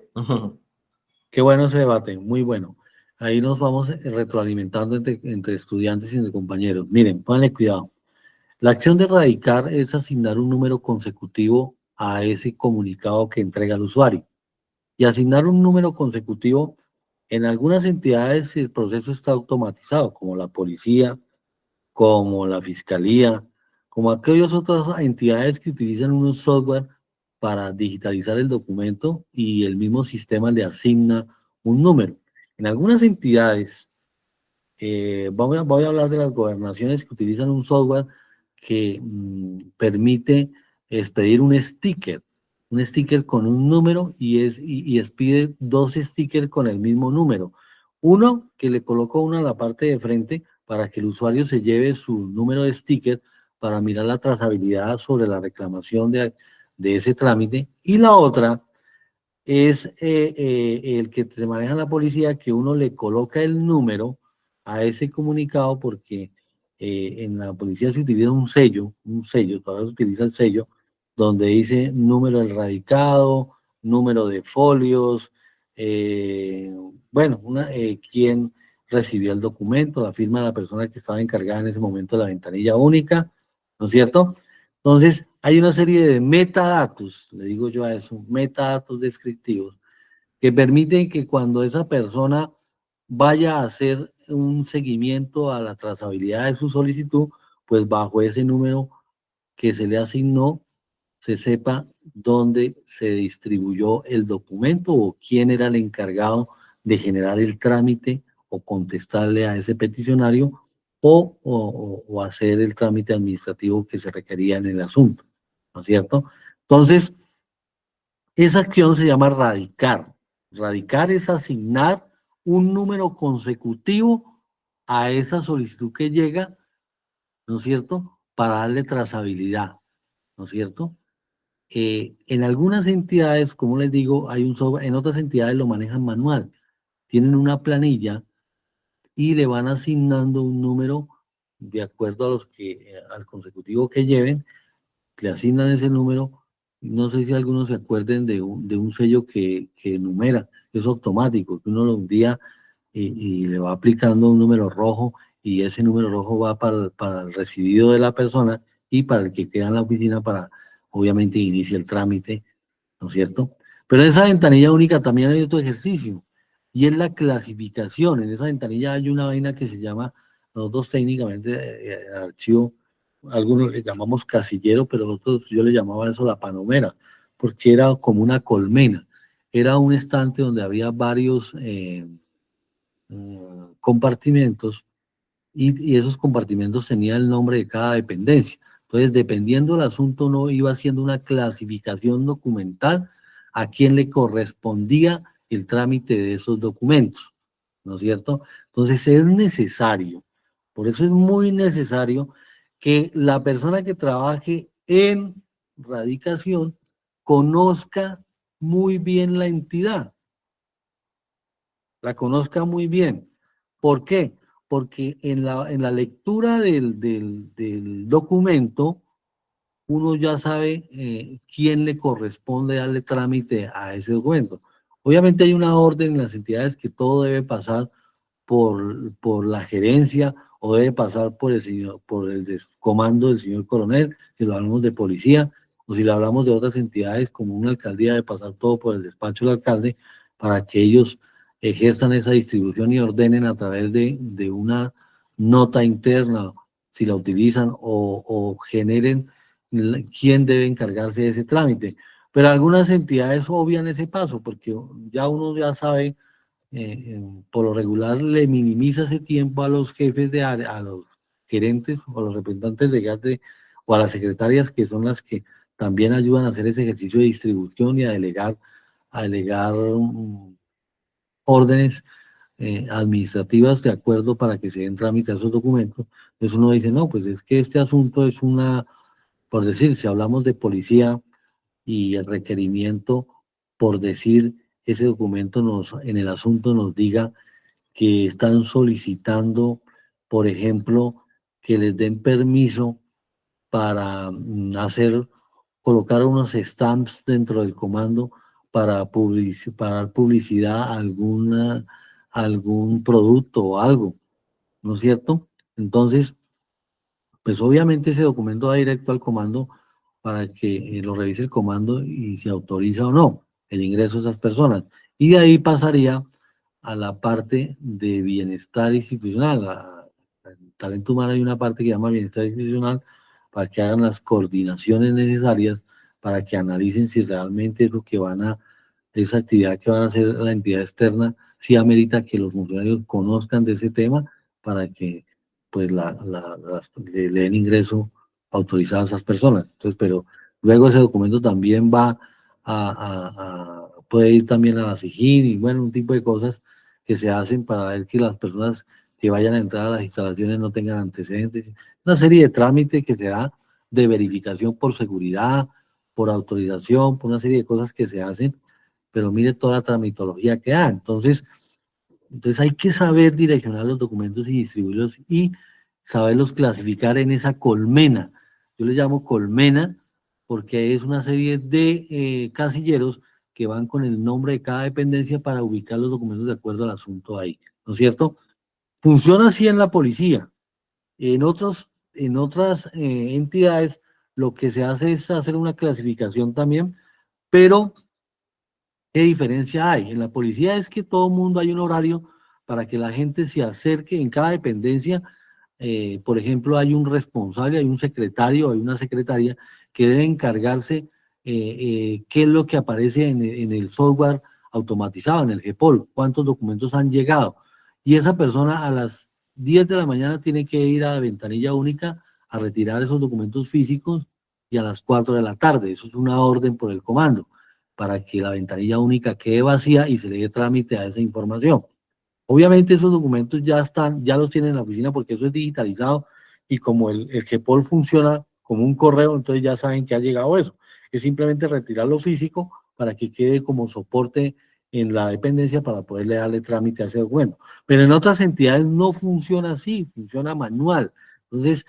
Qué bueno ese debate, muy bueno. Ahí nos vamos retroalimentando entre estudiantes y entre compañeros. Miren, pónganle cuidado. La acción de radicar es asignar un número consecutivo a ese comunicado que entrega el usuario. Y asignar un número consecutivo, en algunas entidades el proceso está automatizado, como la policía, como la fiscalía, como aquellas otras entidades que utilizan unos software para digitalizar el documento y el mismo sistema le asigna un número. En algunas entidades, voy a hablar de las gobernaciones que utilizan un software que permite expedir un sticker con un número y expide dos stickers con el mismo número. Uno que le coloca uno a la parte de frente para que el usuario se lleve su número de sticker para mirar la trazabilidad sobre la reclamación de ese trámite, y la otra es el que se maneja en la policía, que uno le coloca el número a ese comunicado, porque en la policía se utiliza un sello, todavía se utiliza el sello, donde dice número del radicado, número de folios, bueno, quién recibió el documento, la firma de la persona que estaba encargada en ese momento de la ventanilla única, ¿no es cierto? Entonces, hay una serie de metadatos, le digo yo a eso, metadatos descriptivos, que permiten que cuando esa persona vaya a hacer un seguimiento a la trazabilidad de su solicitud, pues bajo ese número que se le asignó, se sepa dónde se distribuyó el documento o quién era el encargado de generar el trámite o contestarle a ese peticionario o hacer el trámite administrativo que se requería en el asunto, ¿no es cierto? Entonces, esa acción se llama radicar. Radicar es asignar un número consecutivo a esa solicitud que llega, ¿no es cierto?, para darle trazabilidad, ¿no es cierto? En algunas entidades, como les digo, hay un software, en otras entidades lo manejan manual. Tienen una planilla y le van asignando un número de acuerdo a al consecutivo que lleven, le asignan ese número. No sé si algunos se acuerden de un sello que enumera, es automático, que uno lo hundía y le va aplicando un número rojo, y ese número rojo va para el recibido de la persona y para el que queda en la oficina para, obviamente, inicia el trámite, ¿no es cierto? Pero en esa ventanilla única también hay otro ejercicio, y es la clasificación. En esa ventanilla hay una vaina que se llama, nosotros técnicamente, archivo, algunos le llamamos casillero, pero nosotros, yo le llamaba eso la panomera, porque era como una colmena, era un estante donde había varios compartimentos, y esos compartimentos tenían el nombre de cada dependencia. Entonces, dependiendo del asunto, uno iba haciendo una clasificación documental a quién le correspondía el trámite de esos documentos, ¿no es cierto? Entonces, es necesario, por eso es muy necesario que la persona que trabaje en radicación conozca muy bien la entidad, la conozca muy bien. ¿Por qué? Porque en la lectura del documento, uno ya sabe quién le corresponde darle trámite a ese documento. Obviamente hay una orden en las entidades que todo debe pasar por la gerencia o debe pasar por el comando del señor coronel, si lo hablamos de policía, o si lo hablamos de otras entidades como una alcaldía, debe pasar todo por el despacho del alcalde para que ellos ejerzan esa distribución y ordenen a través de una nota interna, si la utilizan, o generen quién debe encargarse de ese trámite. Pero algunas entidades obvian ese paso porque ya uno ya sabe, por lo regular le minimiza ese tiempo a los jefes de área, a los gerentes o a los representantes de gas o a las secretarias, que son las que también ayudan a hacer ese ejercicio de distribución y a delegar órdenes administrativas de acuerdo para que se den trámite a esos documentos. Entonces uno dice, no, pues es que este asunto es por decir, si hablamos de policía y el requerimiento, por decir, ese documento en el asunto nos diga que están solicitando, por ejemplo, que les den permiso para colocar unos stamps dentro del comando para dar publicidad a algún producto o algo, ¿no es cierto? Entonces, pues obviamente ese documento va directo al comando para que lo revise el comando y se autoriza o no el ingreso de esas personas. Y de ahí pasaría a la parte de bienestar institucional. En talento humano hay una parte que se llama bienestar institucional para que hagan las coordinaciones necesarias para que analicen si realmente es lo que esa actividad que van a hacer la entidad externa, si amerita que los funcionarios conozcan de ese tema para que pues le den ingreso autorizado a esas personas. Entonces, pero luego ese documento también puede ir también a la SIGIN y bueno, un tipo de cosas que se hacen para ver que las personas que vayan a entrar a las instalaciones no tengan antecedentes. Una serie de trámites que se da de verificación por seguridad, por autorización, por una serie de cosas que se hacen, pero mire toda la tramitología que da. Entonces hay que saber direccionar los documentos y distribuirlos y saberlos clasificar en esa colmena. Yo le llamo colmena porque es una serie de casilleros que van con el nombre de cada dependencia para ubicar los documentos de acuerdo al asunto ahí, ¿no es cierto? Funciona así en la policía. En otras entidades lo que se hace es hacer una clasificación también, pero ¿qué diferencia hay? En la policía es que todo el mundo hay un horario para que la gente se acerque en cada dependencia. Por ejemplo, hay un responsable, hay un secretario, hay una secretaria que debe encargarse qué es lo que aparece en el software automatizado, en el GPOL, cuántos documentos han llegado. Y esa persona a las 10 de la mañana tiene que ir a la ventanilla única a retirar esos documentos físicos y a las 4 de la tarde. Eso es una orden por el comando para que la ventanilla única quede vacía y se le dé trámite a esa información. Obviamente esos documentos ya los tienen en la oficina porque eso es digitalizado y como el GPOL funciona como un correo, entonces ya saben que ha llegado eso. Es simplemente retirar lo físico para que quede como soporte en la dependencia para poderle darle trámite a ese documento. Pero en otras entidades no funciona así, funciona manual. Entonces,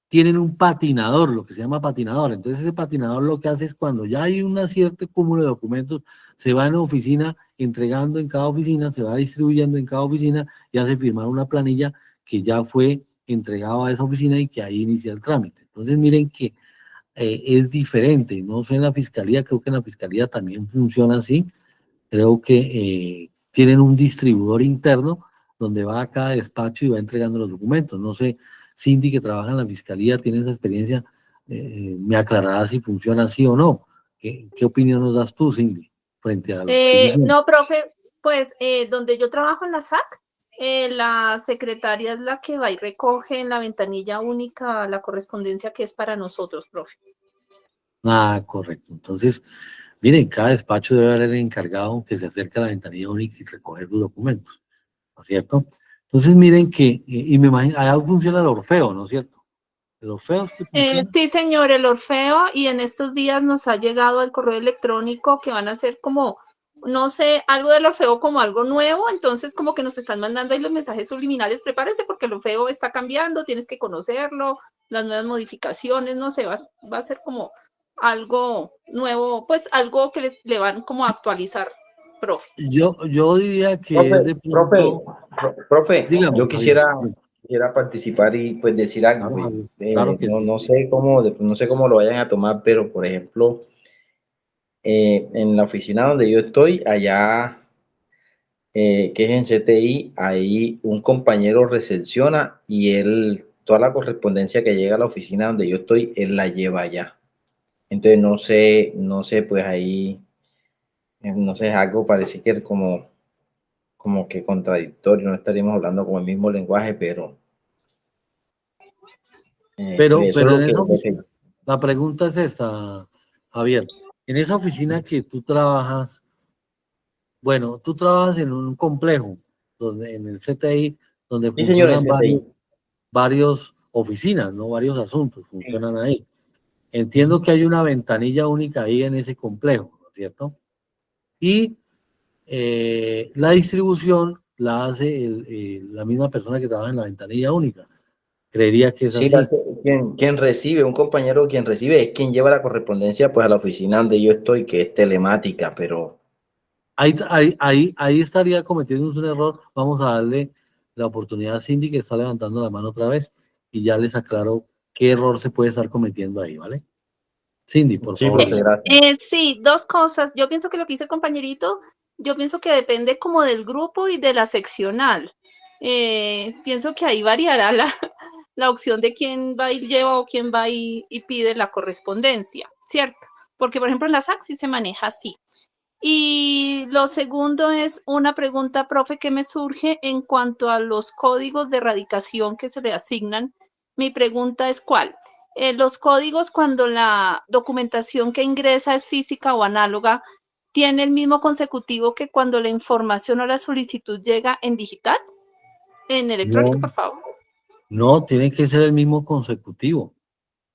tienen un patinador, lo que se llama patinador. Entonces ese patinador lo que hace es cuando ya hay un cierto cúmulo de documentos, se va en oficina entregando en cada oficina, se va distribuyendo en cada oficina y hace firmar una planilla que ya fue entregado a esa oficina y que ahí inicia el trámite. Entonces miren que es diferente. No sé en la fiscalía, creo que en la fiscalía también funciona así. Creo que tienen un distribuidor interno donde va a cada despacho y va entregando los documentos. No sé, Cindy, que trabaja en la fiscalía, tiene esa experiencia, me aclarará si funciona así o no. ¿Qué opinión nos das tú, Cindy, frente a lo que No, profe, pues donde yo trabajo en la SAC, La secretaria es la que va y recoge en la ventanilla única la correspondencia que es para nosotros, profe. Ah, correcto. Entonces, miren, cada despacho debe haber el encargado que se acerca a la ventanilla única y recoger los documentos, ¿no es cierto? Entonces, miren que, y me imagino, allá funciona el Orfeo, ¿no es cierto? ¿El Orfeo es que funciona? Sí, señor, el Orfeo, y en estos días nos ha llegado al correo electrónico que van a hacer como, no sé, algo del Orfeo como algo nuevo, entonces como que nos están mandando ahí los mensajes subliminales, prepárese porque el Orfeo está cambiando, tienes que conocerlo, las nuevas modificaciones, no sé, va a ser como algo nuevo, pues algo que le van como a actualizar, profe. Yo diría que Profe, es de pronto, profe, dígame, yo Javier. quisiera participar y pues decir algo. Claro, Pues, Javier, claro que sí. no sé no sé cómo lo vayan a tomar, pero por ejemplo, en la oficina donde yo estoy, allá, que es en CTI, ahí un compañero recepciona y él, toda la correspondencia que llega a la oficina donde yo estoy, él la lleva allá. Entonces no sé, pues ahí, no sé, es algo parece que como que contradictorio, no estaríamos hablando con el mismo lenguaje, pero pues eso es Pero en lo esa lo que oficina, la pregunta es esta, Javier. En esa oficina que tú trabajas, bueno, tú trabajas en un complejo, donde, en el CTI, donde sí, señores, funcionan varios oficinas, ¿no? Varios asuntos funcionan ahí. Entiendo que hay una ventanilla única ahí en ese complejo, ¿no es cierto? Y la distribución la hace la misma persona que trabaja en la ventanilla única. Creería que es sí, va a así. ser quien recibe, un compañero quien recibe es quien lleva la correspondencia pues a la oficina donde yo estoy, que es telemática, pero Ahí estaría cometiendo un error. Vamos a darle la oportunidad a Cindy, que está levantando la mano otra vez, y ya les aclaro qué error se puede estar cometiendo ahí, ¿vale? Cindy, por sí, favor, profe, diga. gracias. Sí, dos cosas. Yo pienso que lo que dice el compañerito, yo pienso que depende como del grupo y de la seccional. Pienso que ahí variará la opción de quién va y lleva o quién va y pide la correspondencia, ¿cierto? Porque, por ejemplo, en la SAC sí se maneja así. Y lo segundo es una pregunta, profe, que me surge en cuanto a los códigos de erradicación que se le asignan. Mi pregunta es ¿cuál? Los códigos cuando la documentación que ingresa es física o análoga, ¿tiene el mismo consecutivo que cuando la información o la solicitud llega en digital? En electrónico, No, por favor. no, tiene que ser el mismo consecutivo.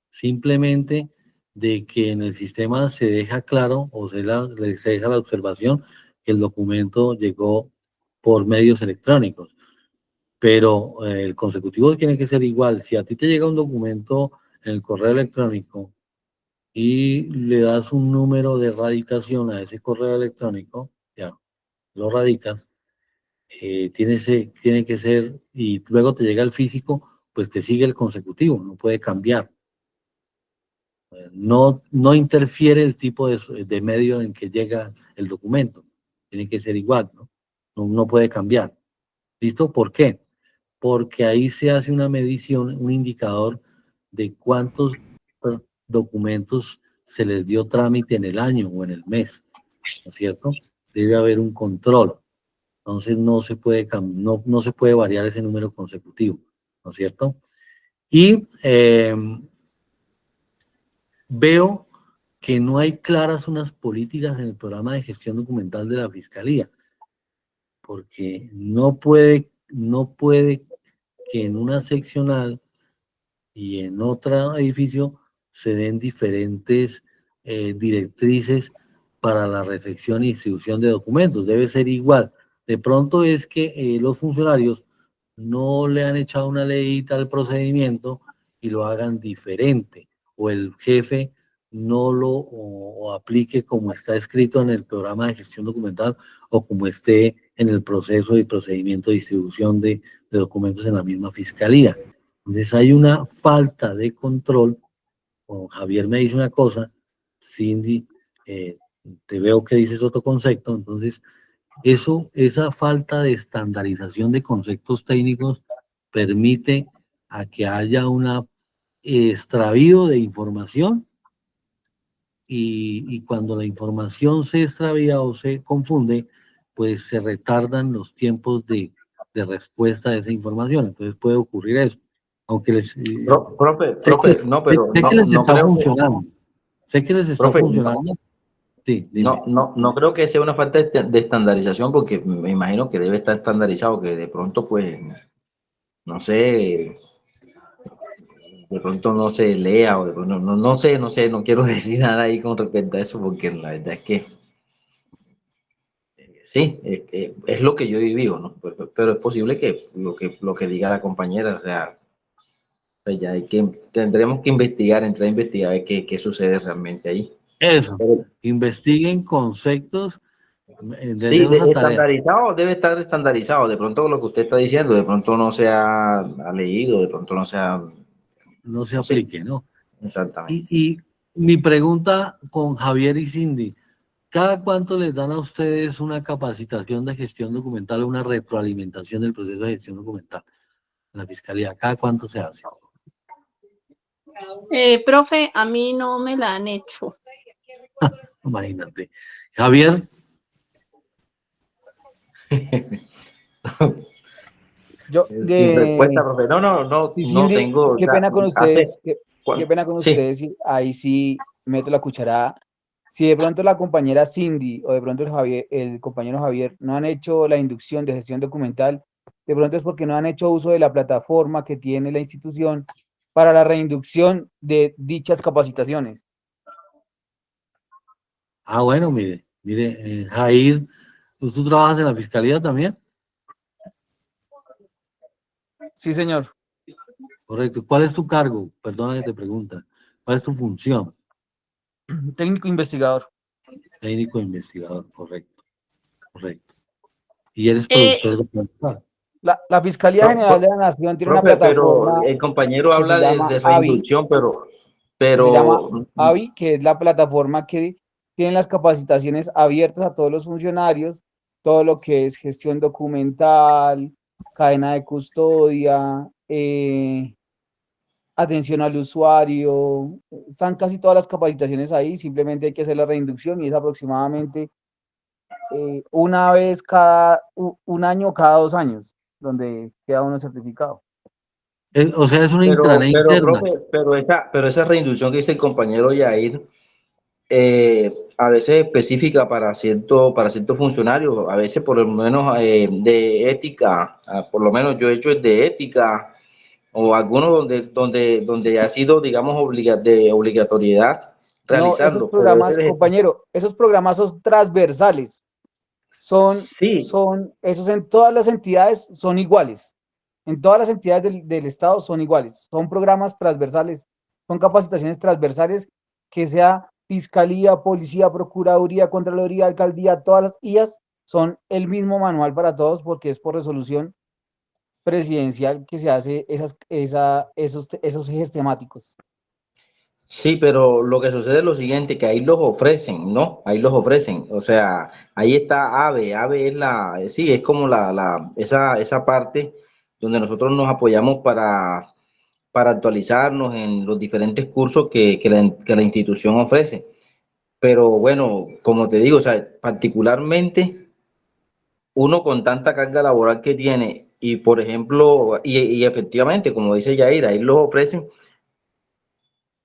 Simplemente de que en el sistema se deja claro o se deja la observación que el documento llegó por medios electrónicos. Pero el consecutivo tiene que ser igual. Si a ti te llega un documento en el correo electrónico y le das un número de radicación a ese correo electrónico, ya lo radicas, tiene que ser, y luego te llega el físico, pues te sigue el consecutivo, no puede cambiar. No interfiere el tipo de medio en que llega el documento, tiene que ser igual, ¿no? No puede cambiar. ¿Listo? ¿Por qué? Porque ahí se hace una medición, un indicador de cuántos documentos se les dio trámite en el año o en el mes, ¿no es cierto? Debe haber un control. Entonces no se puede variar ese número consecutivo, ¿no es cierto? Y veo que no hay claras unas políticas en el programa de gestión documental de la Fiscalía, porque no puede que en una seccional y en otro edificio se den diferentes directrices para la recepción y distribución de documentos. Debe ser igual. De pronto es que los funcionarios no le han echado una leyita al procedimiento y lo hagan diferente, o el jefe no lo o aplique como está escrito en el programa de gestión documental o como esté en el proceso y procedimiento de distribución de documentos en la misma fiscalía. Entonces hay una falta de control. Como Javier me dice una cosa, Cindy, te veo que dices otro concepto, entonces esa falta de estandarización de conceptos técnicos permite a que haya un extravío de información y cuando la información se extravía o se confunde, pues se retardan los tiempos de respuesta a esa información. Entonces puede ocurrir eso. Aunque les... Profe, no, sé pero que les no está creo que, funcionando. Sé que les está profe, funcionando. Sí, dime. no creo que sea una falta de estandarización, porque me imagino que debe estar estandarizado, que de pronto, pues, no sé, de pronto no se lea, o de pronto, no sé, no quiero decir nada ahí con respecto a eso, porque la verdad es que sí, es lo que yo he vivido, ¿no? Pero es posible que lo que diga la compañera, o sea, pues ya tendremos que investigar, entrar a investigar a ver qué sucede realmente ahí. Eso. Pero, Investiguen conceptos. sí, Denle esa tarea. estandarizado, debe estar estandarizado. De pronto lo que usted está diciendo, de pronto no se ha leído, de pronto no se ha, No se no sé, aplique, ¿no? exactamente. Y mi pregunta con Javier y Cindy, ¿cada cuánto les dan a ustedes una capacitación de gestión documental o una retroalimentación del proceso de gestión documental en la Fiscalía? ¿Cada cuánto se hace? Profe, a mí no me la han hecho. Imagínate. Javier, Yo, Sin respuesta, profe. sí, No Cindy, tengo, o qué sea, pena con hace, ustedes, qué ¿cuál? pena con Sí. ustedes, y ahí sí meto la cucharada. Si de pronto la compañera Cindy o de pronto el compañero Javier no han hecho la inducción de gestión documental, de pronto es porque no han hecho uso de la plataforma que tiene la institución para la reinducción de dichas capacitaciones. bueno, mire, Jair, ¿tú trabajas en la Fiscalía también? Sí, señor. Correcto. ¿Cuál es tu cargo? Perdona que te pregunta. ¿Cuál es tu función? Técnico investigador. Técnico investigador, correcto, correcto. Y eres Eh, productor documental. La Fiscalía General de la Nación tiene una Profe, pero plataforma el compañero que se habla llama de AVI, reinducción, que se llama pero AVI, que es la plataforma que tiene las capacitaciones abiertas a todos los funcionarios, todo lo que es gestión documental, cadena de custodia, atención al usuario, están casi todas las capacitaciones ahí, simplemente hay que hacer la reinducción y es aproximadamente una vez un año cada 2 años, donde queda uno certificado. O sea, es una intranet interna. profe, pero esa reinducción que dice el compañero Yair, a veces específica para ciertos funcionarios, a veces por lo menos de ética, por lo menos yo he hecho el de ética, o algunos donde ha sido, digamos, de obligatoriedad No, esos realizarlo, pero ese programas, de, compañero, esos programas son transversales, sí, esos en todas las entidades son iguales, en todas las entidades del Estado son iguales, son programas transversales, son capacitaciones transversales, que sea Fiscalía, Policía, Procuraduría, Contraloría, Alcaldía, todas las IAS son el mismo manual para todos porque es por resolución presidencial que se hace esos ejes temáticos. sí, pero lo que sucede es lo siguiente, que ahí los ofrecen, ¿no? Ahí los ofrecen. O sea, ahí está AVE. AVE es sí, es como esa parte donde nosotros nos apoyamos para actualizarnos en los diferentes cursos que la institución ofrece. Pero bueno, como te digo, o sea, particularmente uno con tanta carga laboral que tiene y, por ejemplo, y efectivamente, como dice Yair, ahí los ofrecen,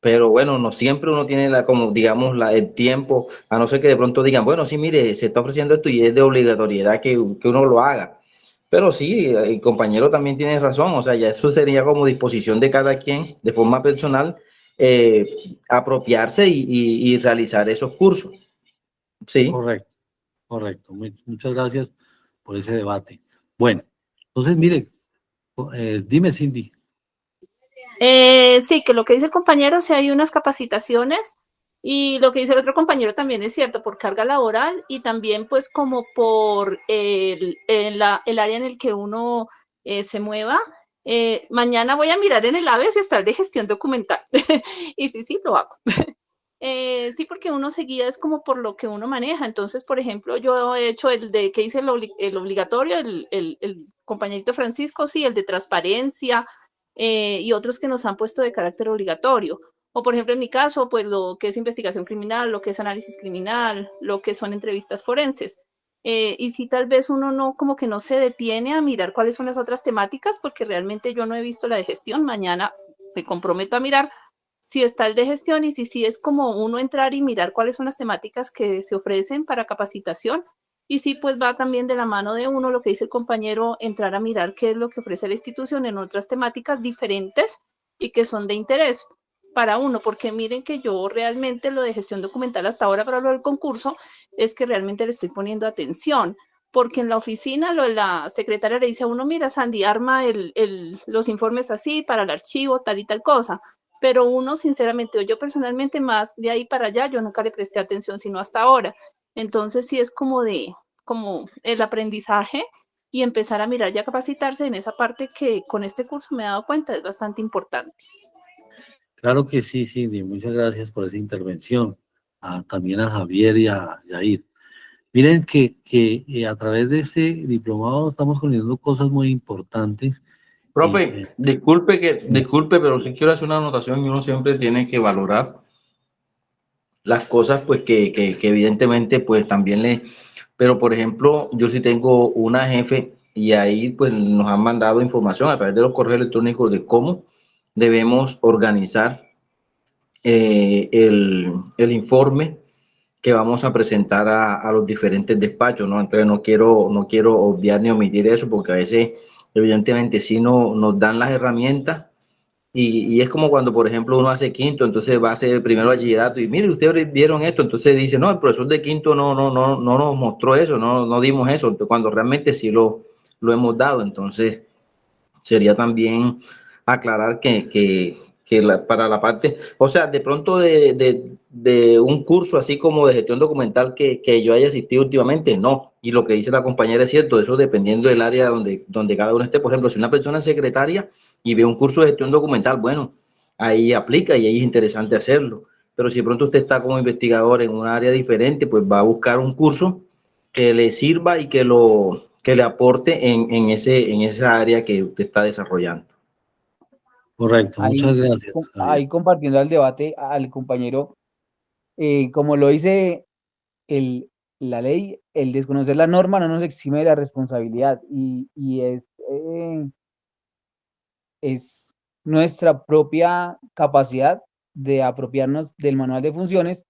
pero bueno, no siempre uno tiene como digamos, el tiempo, a no ser que de pronto digan, bueno, sí, mire, se está ofreciendo esto y es de obligatoriedad que uno lo haga. Pero sí, el compañero también tiene razón, o sea, ya eso sería como disposición de cada quien, de forma personal, eh, apropiarse y realizar esos cursos. Sí. Correcto, correcto. Muchas gracias por ese debate. Bueno, entonces, mire, dime, Cindy. Sí, que lo que dice el compañero, sí hay unas capacitaciones y lo que dice el otro compañero también es cierto, por carga laboral y también pues como por el área en el que uno se mueva. Mañana voy a mirar en el AVE si está el de gestión documental y sí, lo hago. Sí, porque uno seguía es como por lo que uno maneja. Entonces, por ejemplo, yo he hecho el de que hice el obligatorio, el compañerito Francisco, sí, el de transparencia y otros que nos han puesto de carácter obligatorio. O, por ejemplo, en mi caso, pues lo que es investigación criminal, lo que es análisis criminal, lo que son entrevistas forenses. y si tal vez uno no, como que no se detiene a mirar cuáles son las otras temáticas, porque realmente yo no he visto la de gestión. Mañana me comprometo a mirar si está el de gestión y si sí es como uno entrar y mirar cuáles son las temáticas que se ofrecen para capacitación. Y sí, pues va también de la mano de uno, lo que dice el compañero, entrar a mirar qué es lo que ofrece la institución en otras temáticas diferentes y que son de interés para uno, porque miren que yo realmente lo de gestión documental hasta ahora para lo del concurso es que realmente le estoy poniendo atención, porque en la oficina la secretaria le dice a uno, mira, Sandy, arma los informes así para el archivo, tal y tal cosa, pero uno sinceramente, o yo personalmente más de ahí para allá, yo nunca le presté atención, sino hasta ahora. Entonces sí es como el aprendizaje y empezar a mirar y a capacitarse en esa parte que con este curso me he dado cuenta es bastante importante. Claro que sí, Cindy, muchas gracias por esa intervención. También a Javier y a Yair. Miren que a través de este diplomado estamos conociendo cosas muy importantes. Profe, disculpe, pero sí quiero hacer una anotación y uno siempre tiene que valorar las cosas, pues que evidentemente, pues también pero por ejemplo, yo sí tengo una jefe y ahí pues nos han mandado información a través de los correos electrónicos de cómo debemos organizar el informe que vamos a presentar a los diferentes despachos, ¿no? Entonces no quiero obviar ni omitir eso, porque a veces evidentemente sí nos dan las herramientas y es como cuando, por ejemplo, uno hace quinto, entonces va a hacer el primer bachillerato y mire, ustedes vieron esto, entonces dice, no, el profesor de quinto no nos mostró eso, no dimos eso, cuando realmente sí lo hemos dado. Entonces sería también aclarar para la parte, o sea, de pronto de un curso así como de gestión documental que yo haya asistido últimamente, no. Y lo que dice la compañera es cierto, eso dependiendo del área donde cada uno esté. Por ejemplo, si una persona es secretaria y ve un curso de gestión documental, bueno, ahí aplica y ahí es interesante hacerlo. Pero si de pronto usted está como investigador en un área diferente, pues va a buscar un curso que le sirva y que le aporte en esa área que usted está desarrollando. Correcto, muchas gracias, Javier. Ahí compartiendo el debate al compañero, como lo dice la ley, el desconocer la norma no nos exime de la responsabilidad y es nuestra propia capacidad de apropiarnos del manual de funciones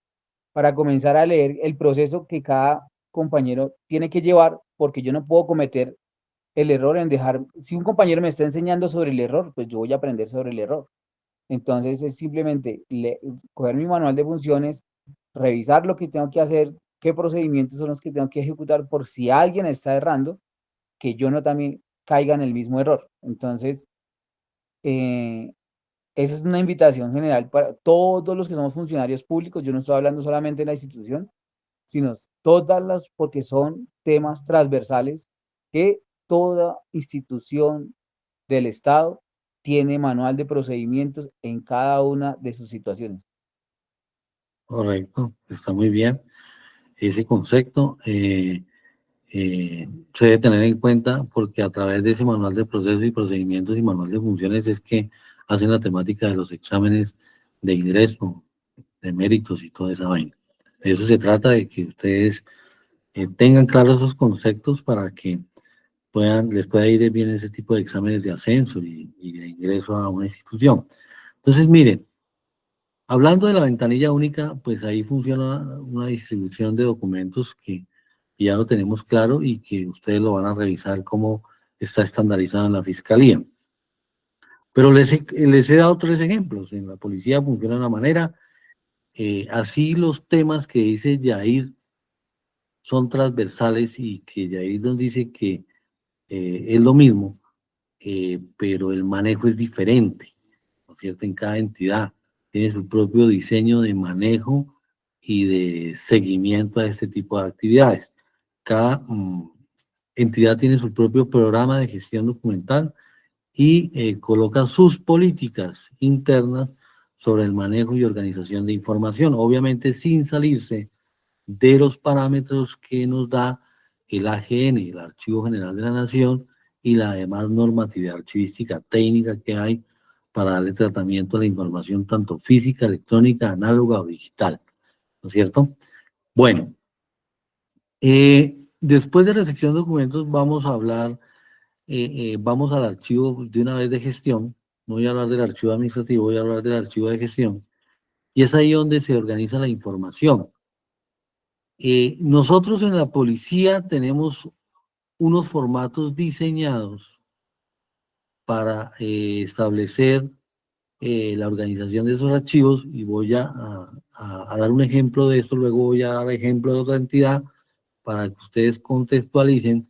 para comenzar a leer el proceso que cada compañero tiene que llevar, porque yo no puedo cometer el error en dejar, si un compañero me está enseñando sobre el error, pues yo voy a aprender sobre el error. Entonces es simplemente coger mi manual de funciones, revisar lo que tengo que hacer, qué procedimientos son los que tengo que ejecutar por si alguien está errando, que yo no también caiga en el mismo error. Entonces, esa es una invitación general para todos los que somos funcionarios públicos. Yo no estoy hablando solamente de la institución, sino todas las, porque son temas transversales que toda institución del Estado tiene manual de procedimientos en cada una de sus situaciones. Correcto, está muy bien. Ese concepto se debe tener en cuenta porque a través de ese manual de procesos y procedimientos y manual de funciones es que hacen la temática de los exámenes de ingreso, de méritos y toda esa vaina. De eso se trata, de que ustedes tengan claros esos conceptos para que les pueda ir bien ese tipo de exámenes de ascenso y de ingreso a una institución. Entonces, miren, hablando de la ventanilla única, pues ahí funciona una distribución de documentos que ya lo tenemos claro y que ustedes lo van a revisar cómo está estandarizado en la Fiscalía. Pero les he dado 3 ejemplos. En la policía funciona de una manera, así los temas que dice Yair son transversales y que Yair nos dice que es lo mismo, pero el manejo es diferente, ¿no es cierto? En cada entidad tiene su propio diseño de manejo y de seguimiento a este tipo de actividades. Cada entidad tiene su propio programa de gestión documental y coloca sus políticas internas sobre el manejo y organización de información, obviamente sin salirse de los parámetros que nos da el AGN, el Archivo General de la Nación, y la demás normatividad archivística técnica que hay para darle tratamiento a la información tanto física, electrónica, análoga o digital, ¿no es cierto? Bueno, después de la sección de documentos vamos a hablar, vamos al archivo de una vez de gestión. No voy a hablar del archivo administrativo, voy a hablar del archivo de gestión. Y es ahí donde se organiza la información. Nosotros en la policía tenemos unos formatos diseñados para establecer la organización de esos archivos, y voy a dar un ejemplo de esto, luego voy a dar ejemplo de otra entidad para que ustedes contextualicen,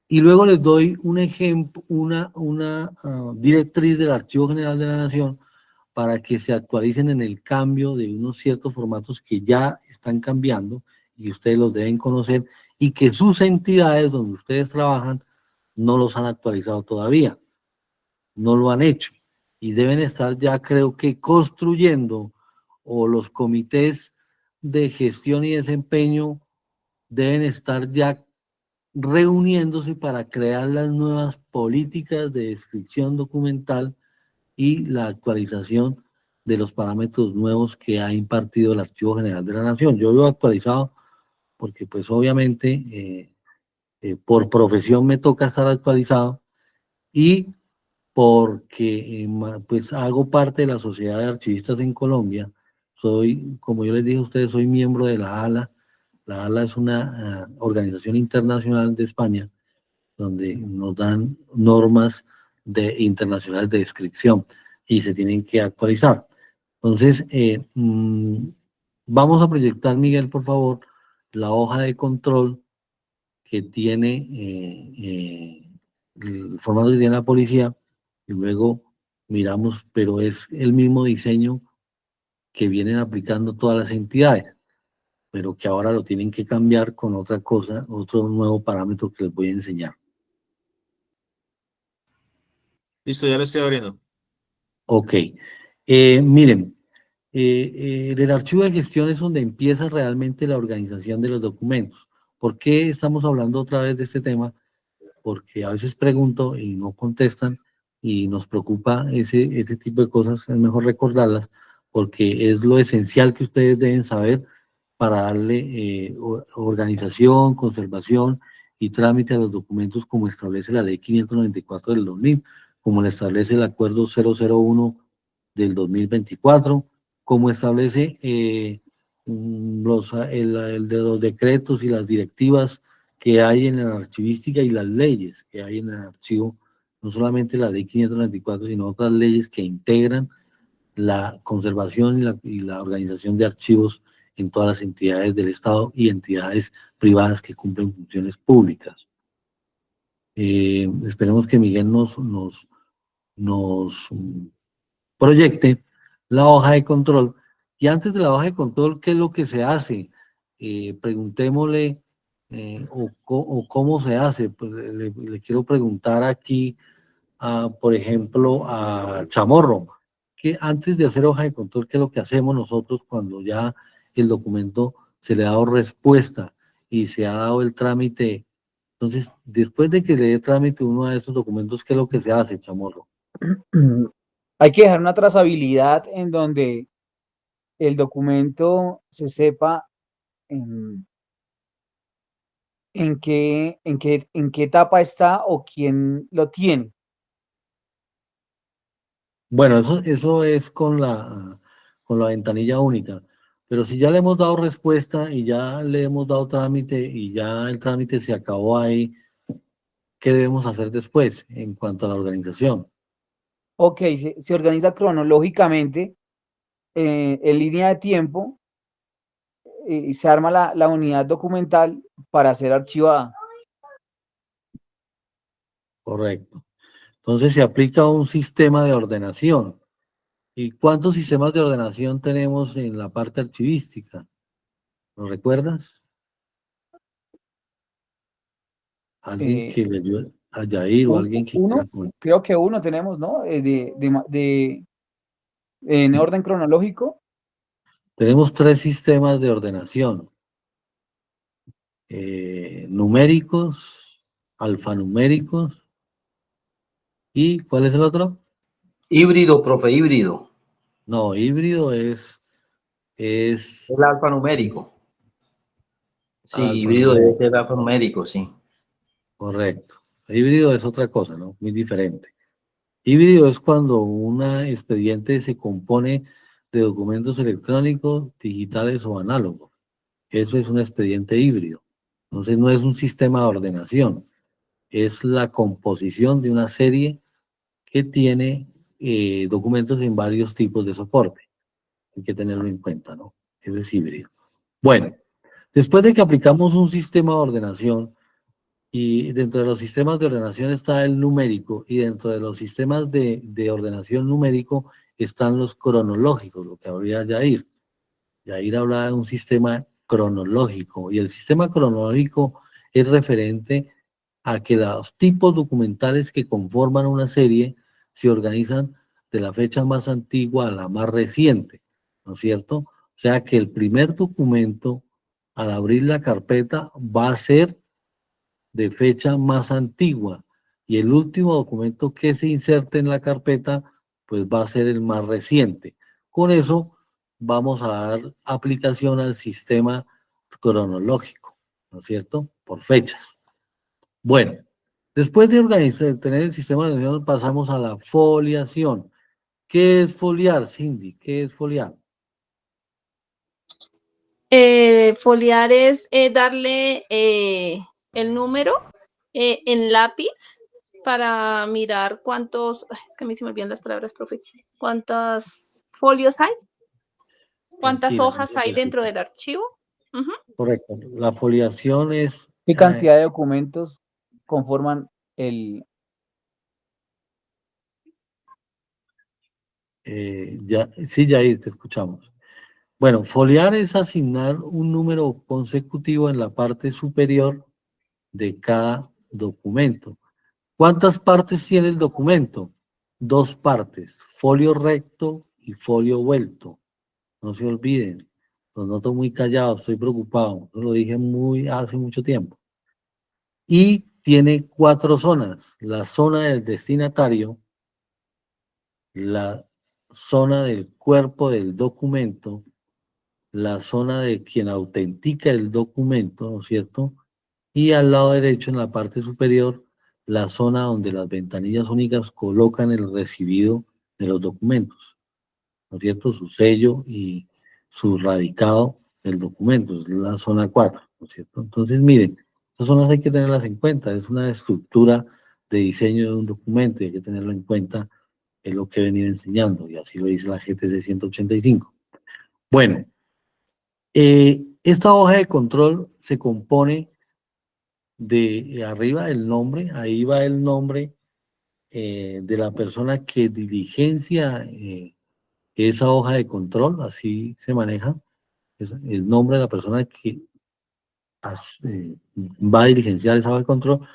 y luego les doy un ejemplo, una directriz del Archivo General de la Nación para que se actualicen en el cambio de unos ciertos formatos que ya están cambiando y ustedes los deben conocer, y que sus entidades donde ustedes trabajan no los han actualizado todavía, no lo han hecho, y deben estar ya, creo que, construyendo, o los comités de gestión y desempeño deben estar ya reuniéndose para crear las nuevas políticas de descripción documental y la actualización de los parámetros nuevos que ha impartido el Archivo General de la Nación. Yo lo he actualizado porque pues obviamente por profesión me toca estar actualizado, y porque pues hago parte de la Sociedad de Archivistas en Colombia. Soy, como yo les dije a ustedes, soy miembro de la ALA. La ALA es una organización internacional de España donde nos dan normas internacionales de descripción y se tienen que actualizar. Entonces, vamos a proyectar, Miguel, por favor, la hoja de control que tiene el formato que tiene la policía, y luego miramos, pero es el mismo diseño que vienen aplicando todas las entidades, pero que ahora lo tienen que cambiar con otra cosa, otro nuevo parámetro que les voy a enseñar. Listo, ya lo estoy abriendo. Ok. Miren, en el archivo de gestión es donde empieza realmente la organización de los documentos. ¿Por qué estamos hablando otra vez de este tema? Porque a veces pregunto y no contestan, y nos preocupa ese tipo de cosas. Es mejor recordarlas porque es lo esencial que ustedes deben saber para darle organización, conservación y trámite a los documentos, como establece la Ley 594 del 2000, como lo establece el Acuerdo 001 del 2024, como establece el de los decretos y las directivas que hay en la archivística, y las leyes que hay en el archivo, no solamente la Ley 594, sino otras leyes que integran la conservación y la organización de archivos en todas las entidades del Estado y entidades privadas que cumplen funciones públicas. Esperemos que Miguel nos proyecte la hoja de control. Y antes de la hoja de control, ¿qué es lo que se hace? Preguntémosle o cómo se hace. Pues le quiero preguntar aquí, por ejemplo, a Chamorro, que antes de hacer hoja de control, ¿qué es lo que hacemos nosotros cuando ya el documento se le ha dado respuesta y se ha dado el trámite? Entonces, después de que le dé trámite uno de estos documentos, ¿qué es lo que se hace, Chamorro? Hay que dejar una trazabilidad en donde el documento se sepa en qué etapa está o quién lo tiene. Bueno, eso es con la ventanilla única, pero si ya le hemos dado respuesta y ya le hemos dado trámite y ya el trámite se acabó ahí, ¿qué debemos hacer después en cuanto a la organización? Ok, se organiza cronológicamente en línea de tiempo y se arma la unidad documental para ser archivada. Correcto. Entonces se aplica un sistema de ordenación. ¿Y cuántos sistemas de ordenación tenemos en la parte archivística? ¿Lo recuerdas? ¿Alguien que le ayude a Yair o alguien que quiera comentar? Creo que uno tenemos, ¿no? En orden cronológico. Tenemos 3 sistemas de ordenación. Numéricos, alfanuméricos, ¿y cuál es el otro? Híbrido, profe, híbrido. No, híbrido es El alfanumérico. Sí, híbrido debe ser alfanumérico, sí. Correcto. Híbrido es otra cosa, ¿no? Muy diferente. Híbrido es cuando un expediente se compone de documentos electrónicos, digitales o análogos. Eso es un expediente híbrido. Entonces no es un sistema de ordenación, es la composición de una serie que tiene documentos en varios tipos de soporte. Hay que tenerlo en cuenta, ¿no? Eso es híbrido. Bueno, después de que aplicamos un sistema de ordenación, y dentro de los sistemas de ordenación está el numérico, y dentro de los sistemas de ordenación numérico están los cronológicos, lo que habría Yair. Yair hablaba de un sistema cronológico, y el sistema cronológico es referente a que los tipos documentales que conforman una serie se organizan de la fecha más antigua a la más reciente, ¿no es cierto? O sea que el primer documento, al abrir la carpeta, va a ser de fecha más antigua, y el último documento que se inserte en la carpeta pues va a ser el más reciente. Con eso vamos a dar aplicación al sistema cronológico, ¿no es cierto? Por fechas. Bueno, después de organizar, tener el sistema de organización, pasamos a la foliación. ¿Qué es foliar, Cindy? ¿Qué es foliar? Foliar es darle el número en lápiz para mirar cuántos, ay, es que a mí se me olvidan las palabras, profe, cuántos folios hay, cuántas Tranquila, no hojas te hay dentro preocupes. del archivo. Ujú. Correcto. La foliación es ¿Qué cantidad de documentos conforman el... sí, Jair, te escuchamos. Bueno, foliar es asignar un número consecutivo en la parte superior de cada documento. ¿Cuántas partes tiene el documento? 2 partes, folio recto y folio vuelto. No se olviden, los noto muy callados, estoy preocupado, lo dije hace mucho tiempo. Y tiene 4 zonas: la zona del destinatario, la zona del cuerpo del documento, la zona de quien autentica el documento, ¿no es cierto? Y al lado derecho, en la parte superior, la zona donde las ventanillas únicas colocan el recibido de los documentos, ¿no es cierto? Su sello y su radicado del documento, es la zona 4, ¿no es cierto? Entonces, miren, estas zonas hay que tenerlas en cuenta, es una estructura de diseño de un documento y hay que tenerlo en cuenta, es lo que he venido enseñando, y así lo dice la GTC 185. Bueno, esta hoja de control se compone de arriba el nombre, ahí va el nombre de la persona que diligencia esa hoja de control, así se maneja, es el nombre de la persona que va a diligenciar esa hoja de control,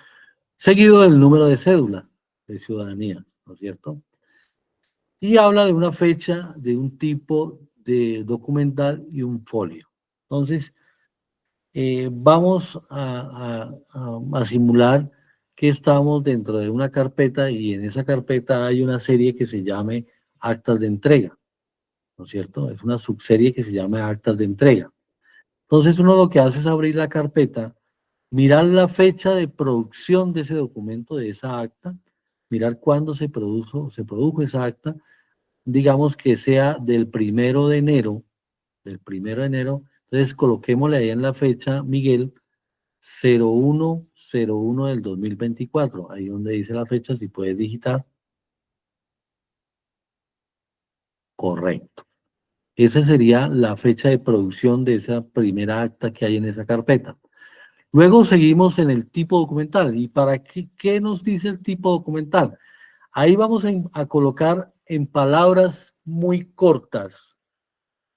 seguido del número de cédula de ciudadanía, ¿no es cierto? Y habla de una fecha, de un tipo de documental y un folio. Entonces, vamos a simular que estamos dentro de una carpeta, y en esa carpeta hay una serie que se llame actas de entrega, ¿no es cierto? Es una subserie que se llama actas de entrega. Entonces uno lo que hace es abrir la carpeta, mirar la fecha de producción de ese documento, de esa acta, mirar cuándo se produjo esa acta, digamos que sea del 1 de enero, entonces coloquémosle ahí en la fecha, Miguel, 01/01 del 2024, ahí donde dice la fecha, si puedes digitar. Correcto. Esa sería la fecha de producción de esa primera acta que hay en esa carpeta. Luego seguimos en el tipo documental. ¿Y para qué nos dice el tipo documental? Ahí vamos a colocar en palabras muy cortas,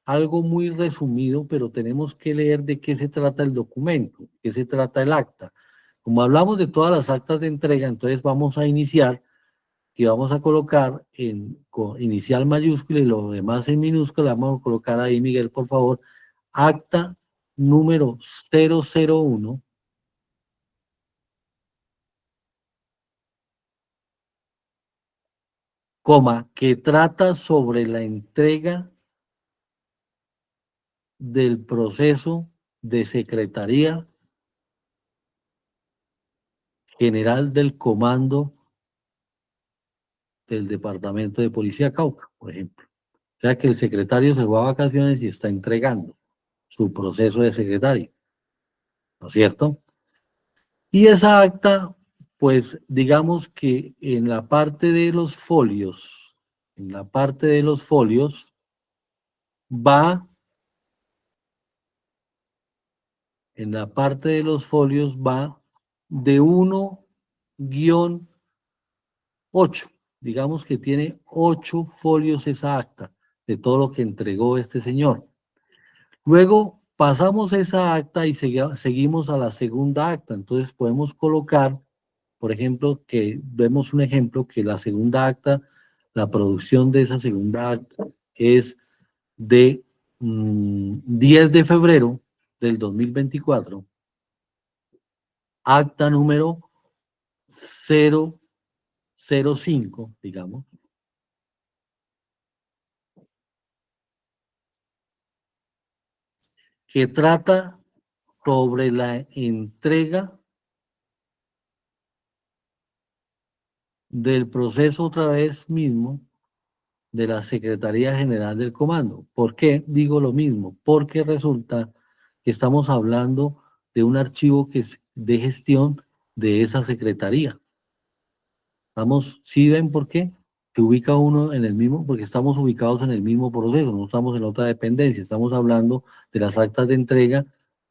algo muy resumido, pero tenemos que leer de qué se trata el documento, de qué se trata el acta. Como hablamos de todas las actas de entrega, entonces vamos a iniciar y vamos a colocar con inicial mayúscula y lo demás en minúscula. Vamos a colocar ahí, Miguel, por favor, acta número 001, que trata sobre la entrega del proceso de secretaría general del comando del Departamento de Policía Cauca, por ejemplo. O sea que el secretario se va a vacaciones y está entregando su proceso de secretario, ¿no es cierto? Y esa acta, pues digamos que en la parte de los folios, va, en la parte de los folios va de 1-8. Digamos que tiene 8 folios esa acta de todo lo que entregó este señor. Luego pasamos esa acta y seguimos a la segunda acta. Entonces podemos colocar, por ejemplo, que vemos un ejemplo que la segunda acta, la producción de esa segunda acta es de 10 de febrero del 2024, acta número 005, digamos, que trata sobre la entrega del proceso otra vez mismo de la Secretaría General del Comando. ¿Por qué digo lo mismo? Porque resulta que estamos hablando de un archivo que es de gestión de esa secretaría. Estamos, ¿sí ven por qué? Se ubica uno en el mismo, porque estamos ubicados en el mismo proceso, no estamos en otra dependencia, estamos hablando de las actas de entrega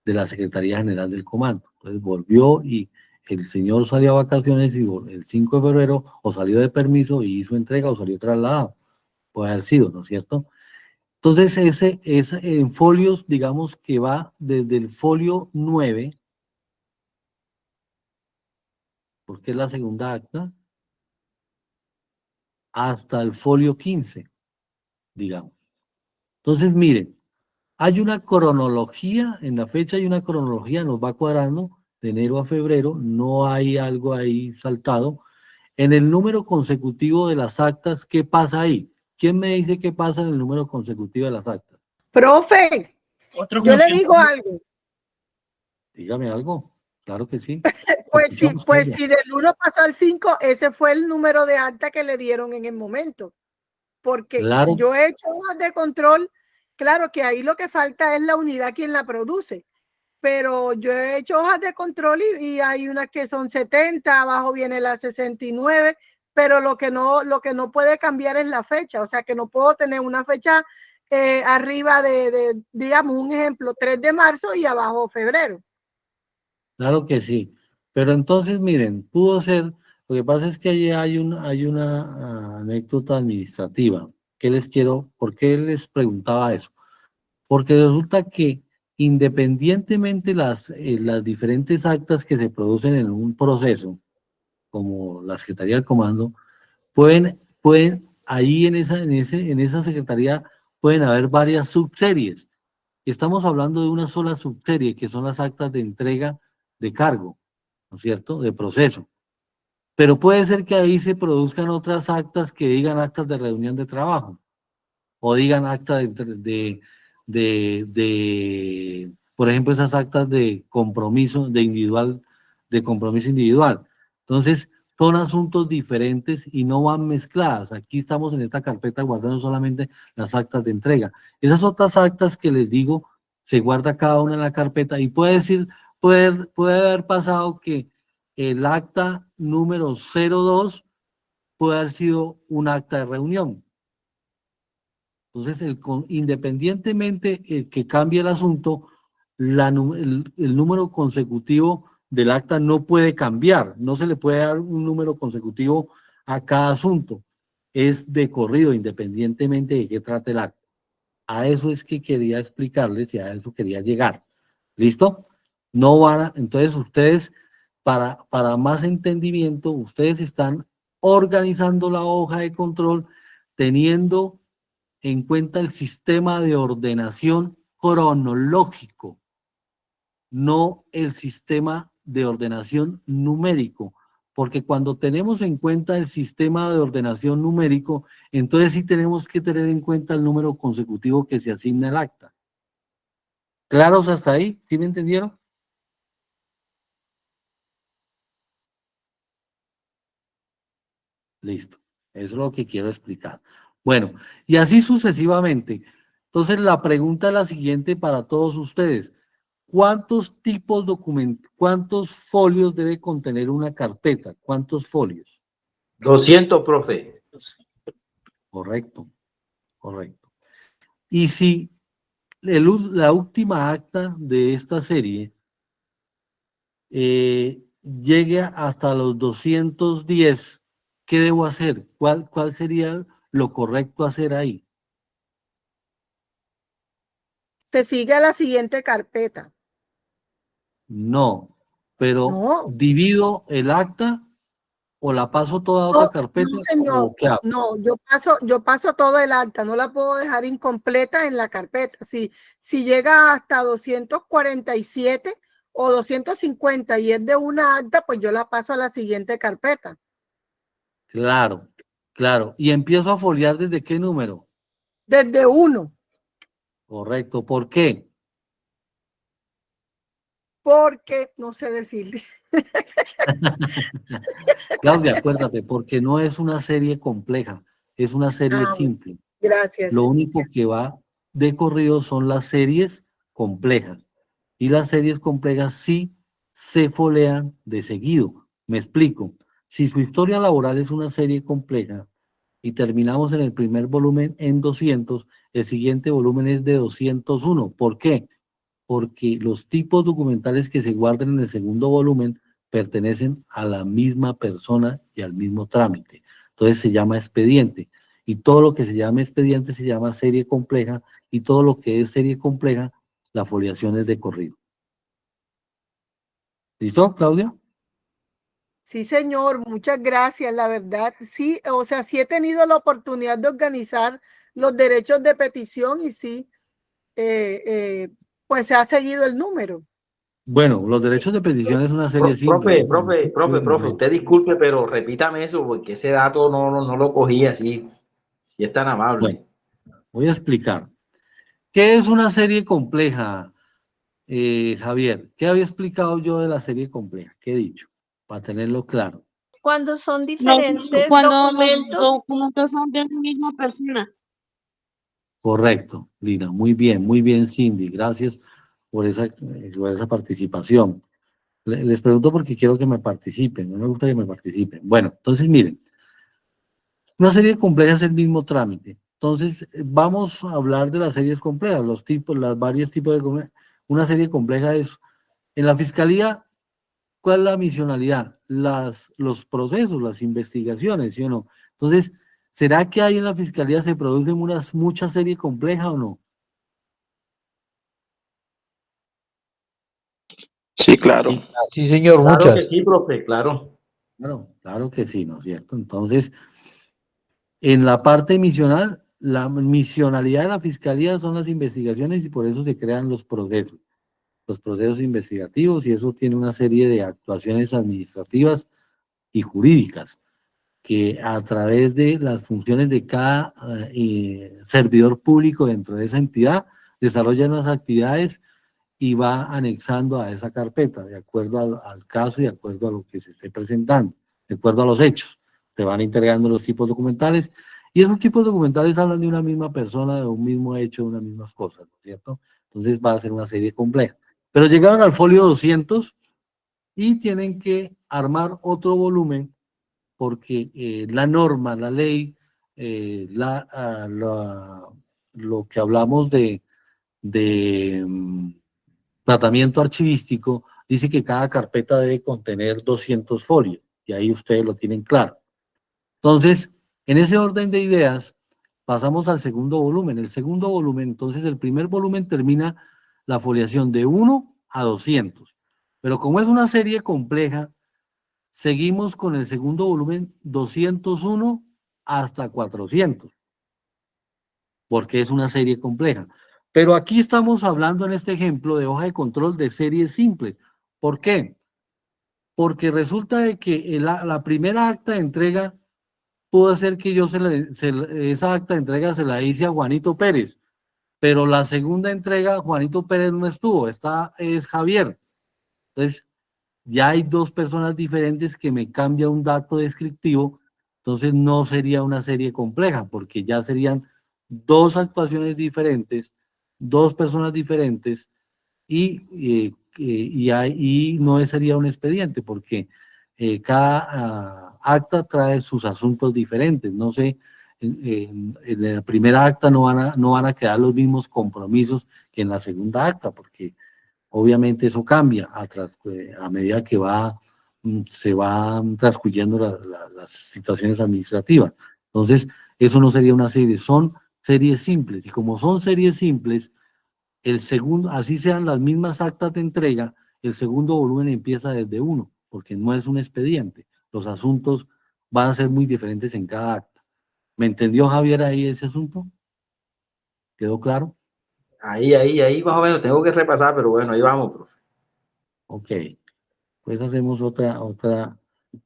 de la Secretaría General del Comando. Entonces volvió y el señor salió a vacaciones y el 5 de febrero o salió de permiso y hizo entrega o salió trasladado. Puede haber sido, ¿no es cierto? Entonces ese en folios, digamos que va desde el folio 9, porque es la segunda acta, hasta el folio 15, digamos. Entonces, miren, hay una cronología, en la fecha hay una cronología, nos va cuadrando de enero a febrero, no hay algo ahí saltado. En el número consecutivo de las actas, ¿qué pasa ahí? ¿Quién me dice qué pasa en el número consecutivo de las actas? Profe, Otro yo le concepto. digo algo. Dígame algo, claro que sí. Pues si del 1 pasó al 5, ese fue el número de acta que le dieron en el momento. Porque Claro, yo he hecho hojas de control, claro que ahí lo que falta es la unidad quien la produce, pero yo he hecho hojas de control y hay unas que son 70, abajo viene la 69, pero lo que no puede cambiar es la fecha, o sea que no puedo tener una fecha arriba digamos, un ejemplo, 3 de marzo y abajo febrero. claro que sí. Pero entonces, miren, pudo ser, lo que pasa es que allí hay una anécdota administrativa. ¿Por qué les preguntaba eso? Porque resulta que independientemente las diferentes actas que se producen en un proceso, como la Secretaría del Comando, pueden ahí en esa secretaría pueden haber varias subseries. Estamos hablando de una sola subserie, que son las actas de entrega de cargo, ¿no es cierto?, de proceso. Pero puede ser que ahí se produzcan otras actas que digan actas de reunión de trabajo, o digan actas por ejemplo, esas actas de compromiso de compromiso individual. Entonces, son asuntos diferentes y no van mezcladas. Aquí estamos en esta carpeta guardando solamente las actas de entrega. Esas otras actas que les digo, se guarda cada una en la carpeta y puede haber pasado que el acta número 02 puede haber sido un acta de reunión. Entonces, independientemente que cambie el asunto, el número consecutivo del acta no puede cambiar, no se le puede dar un número consecutivo a cada asunto, es de corrido, independientemente de qué trate el acta. A eso es que quería explicarles y a eso quería llegar. ¿Listo? No van a, entonces ustedes, para más entendimiento, ustedes están organizando la hoja de control teniendo en cuenta el sistema de ordenación cronológico, no el sistema de ordenación numérico, porque cuando tenemos en cuenta el sistema de ordenación numérico, entonces sí tenemos que tener en cuenta el número consecutivo que se asigna al acta. ¿Claros hasta ahí? ¿Sí me entendieron? Listo. Eso es lo que quiero explicar. Bueno, y así sucesivamente. Entonces, la pregunta es la siguiente para todos ustedes. ¿Cuántos cuántos folios debe contener una carpeta? ¿Cuántos folios? 200, profe. Correcto, correcto. Y si la última acta de esta serie llegue hasta los 210, ¿qué debo hacer? ¿Cuál sería lo correcto hacer ahí? Se sigue a la siguiente carpeta. No, pero No, divido el acta o la paso toda a otra carpeta no, señor. o qué hago. No, yo paso todo el acta, no la puedo dejar incompleta en la carpeta. Si llega hasta 247 o 250 y es de una acta, pues yo la paso a la siguiente carpeta. Claro, claro. Y empiezo a foliar ¿desde qué número? Desde 1, Correcto. ¿Por qué? porque no sé decirle. Claudia, acuérdate, porque no es una serie compleja, es una serie simple. Gracias. Lo único que va de corrido son las series complejas. Y las series complejas sí se folean de seguido. Me explico. Si su historia laboral es una serie compleja y terminamos en el primer volumen en 200, el siguiente volumen es de 201. ¿Por qué? Porque los tipos documentales que se guardan en el segundo volumen pertenecen a la misma persona y al mismo trámite. Entonces se llama expediente. Y todo lo que se llama expediente se llama serie compleja, y todo lo que es serie compleja, la foliación es de corrido. ¿Listo, Claudia? Sí, señor, muchas gracias, la verdad. Sí, o sea, sí he tenido la oportunidad de organizar los derechos de petición y sí, pues se ha seguido el número. Bueno, los derechos de petición es una serie simple. Profe, usted disculpe, pero repítame eso porque ese dato no lo cogí así. Si es tan amable. Bueno, voy a explicar. ¿Qué es una serie compleja, Javier? ¿Qué había explicado yo de la serie compleja? ¿Qué he dicho? Para tenerlo claro. Cuando son diferentes Cuando los documentos, documentos son de una misma persona. Correcto, Lina. Muy bien, Cindy. Gracias por esa participación. Les pregunto porque quiero que me participen. No me gusta que me participen. Bueno, entonces miren. Una serie compleja es el mismo trámite. Entonces, vamos a hablar de las series complejas, los tipos, las varios tipos de... Una serie compleja es, en la fiscalía, ¿cuál es la misionalidad? Los procesos, las investigaciones, ¿sí o no? Entonces, ¿será que ahí en la fiscalía se producen muchas series complejas o no? Sí, claro. Sí, señor, Claro que muchas. sí, profe, claro. Claro que sí, ¿no es cierto? Entonces, en la parte misional, la misionalidad de la fiscalía son las investigaciones y por eso se crean los procesos investigativos, y eso tiene una serie de actuaciones administrativas y jurídicas que a través de las funciones de cada servidor público dentro de esa entidad desarrolla unas actividades y va anexando a esa carpeta de acuerdo al caso y de acuerdo a lo que se esté presentando, de acuerdo a los hechos. Se van entregando los tipos documentales y esos tipos documentales hablan de una misma persona, de un mismo hecho, de unas mismas cosas, ¿no es cierto? Entonces va a ser una serie compleja. Pero llegaron al folio 200 y tienen que armar otro volumen porque la norma, la ley, lo que hablamos de tratamiento archivístico, dice que cada carpeta debe contener 200 folios, y ahí ustedes lo tienen claro. Entonces, en ese orden de ideas, pasamos al segundo volumen. El segundo volumen, entonces, el primer volumen termina la foliación de 1 a 200, pero como es una serie compleja, seguimos con el segundo volumen 201 hasta 400, porque es una serie compleja. Pero aquí estamos hablando en este ejemplo de hoja de control de series simples. ¿Por qué? Porque resulta de que la primera acta de entrega pudo ser que yo esa acta de entrega se la hice a Juanito Pérez, pero la segunda entrega Juanito Pérez no estuvo, es Javier. Entonces, ya hay dos personas diferentes que me cambia un dato descriptivo. entonces no sería una serie compleja, porque ya serían dos actuaciones diferentes, dos personas diferentes, y ahí no sería un expediente, porque cada acta trae sus asuntos diferentes. No sé, en la primera acta no van a quedar los mismos compromisos que en la segunda acta, porque obviamente eso cambia a medida que se van transcurriendo las situaciones administrativas. Entonces, eso no sería una serie, son series simples, y como son series simples, el segundo, así sean las mismas actas de entrega, el segundo volumen empieza desde 1, porque no es un expediente. Los asuntos van a ser muy diferentes en cada acta. ¿Me entendió, Javier, ahí ese asunto? ¿Quedó claro? Ahí más o menos tengo que repasar, pero bueno, ahí vamos, profe. Ok, pues hacemos otra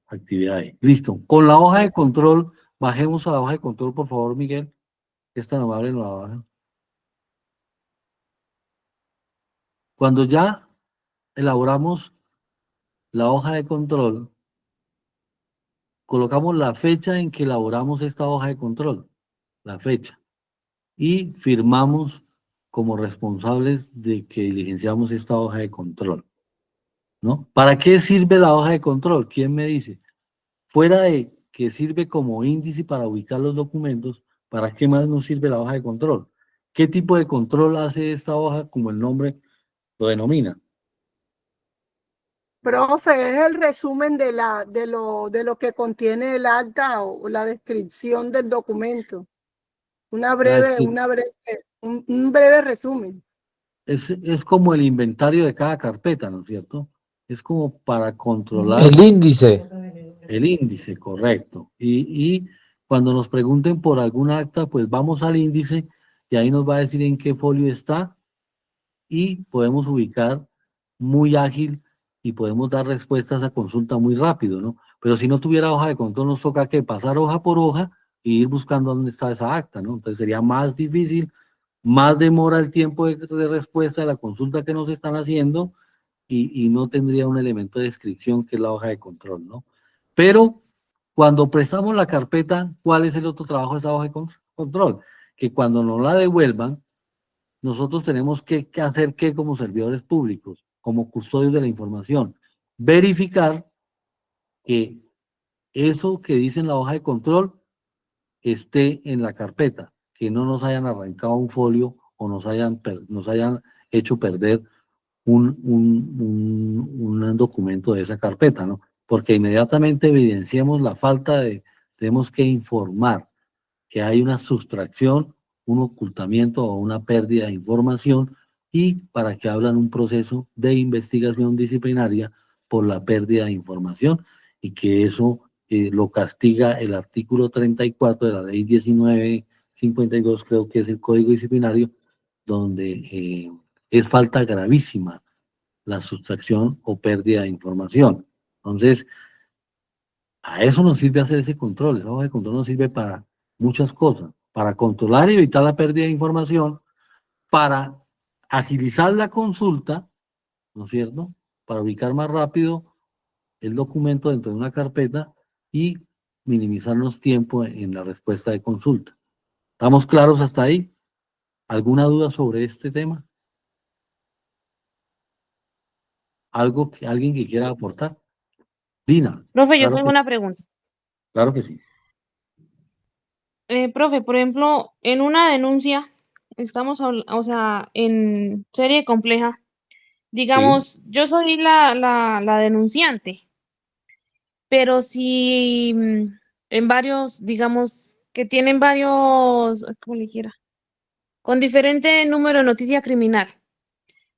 actividad ahí. Listo. Con la hoja de control, bajemos a la hoja de control, por favor, Miguel. Es tan amable, no la baja. Cuando ya elaboramos la hoja de control, colocamos la fecha en que elaboramos esta hoja de control, la fecha, y firmamos como responsables de que diligenciamos esta hoja de control, ¿no? ¿Para qué sirve la hoja de control? ¿Quién me dice? Fuera de que sirve como índice para ubicar los documentos, ¿para qué más nos sirve la hoja de control? ¿Qué tipo de control hace esta hoja, como el nombre lo denomina? Profe, es el resumen de lo que contiene el acta o la descripción del documento. Un breve resumen. Es como el inventario de cada carpeta, ¿no es cierto? Es como para controlar El índice. el índice, correcto. Y cuando nos pregunten por algún acta, pues vamos al índice y ahí nos va a decir en qué folio está, y podemos ubicar muy ágil y podemos dar respuestas a consulta muy rápido, ¿no? Pero si no tuviera hoja de control, nos toca que pasar hoja por hoja y ir buscando dónde está esa acta, ¿no? Entonces sería más difícil, más demora el tiempo de respuesta a la consulta que nos están haciendo, y no tendría un elemento de descripción que es la hoja de control, ¿no? Pero cuando prestamos la carpeta, ¿cuál es el otro trabajo de esa hoja de control? Que cuando nos la devuelvan, nosotros tenemos que hacer que como servidores públicos, como custodios de la información, verificar que eso que dice en la hoja de control esté en la carpeta, que no nos hayan arrancado un folio o nos hayan hecho perder un documento de esa carpeta, ¿no? Porque inmediatamente evidenciamos la tenemos que informar que hay una sustracción, un ocultamiento o una pérdida de información, y para que hablan un proceso de investigación disciplinaria por la pérdida de información, y que eso lo castiga el artículo 34 de la ley 1952, creo que es el Código Disciplinario, donde es falta gravísima la sustracción o pérdida de información. Entonces, a eso nos sirve hacer ese control. Esa hoja de control nos sirve para muchas cosas: para controlar y evitar la pérdida de información, para agilizar la consulta, ¿no es cierto?, para ubicar más rápido el documento dentro de una carpeta y minimizarnos tiempo en la respuesta de consulta. ¿Estamos claros hasta ahí? ¿Alguna duda sobre este tema? ¿Alguien que quiera aportar? Dina. Profe, yo Claro tengo una pregunta. claro que sí. Profe, por ejemplo, en una denuncia, o sea, en serie compleja, Sí. digamos, yo soy la denunciante, pero si en varios, digamos, que tienen varios, ¿cómo le dijera? Con diferente número de noticia criminal, Sí.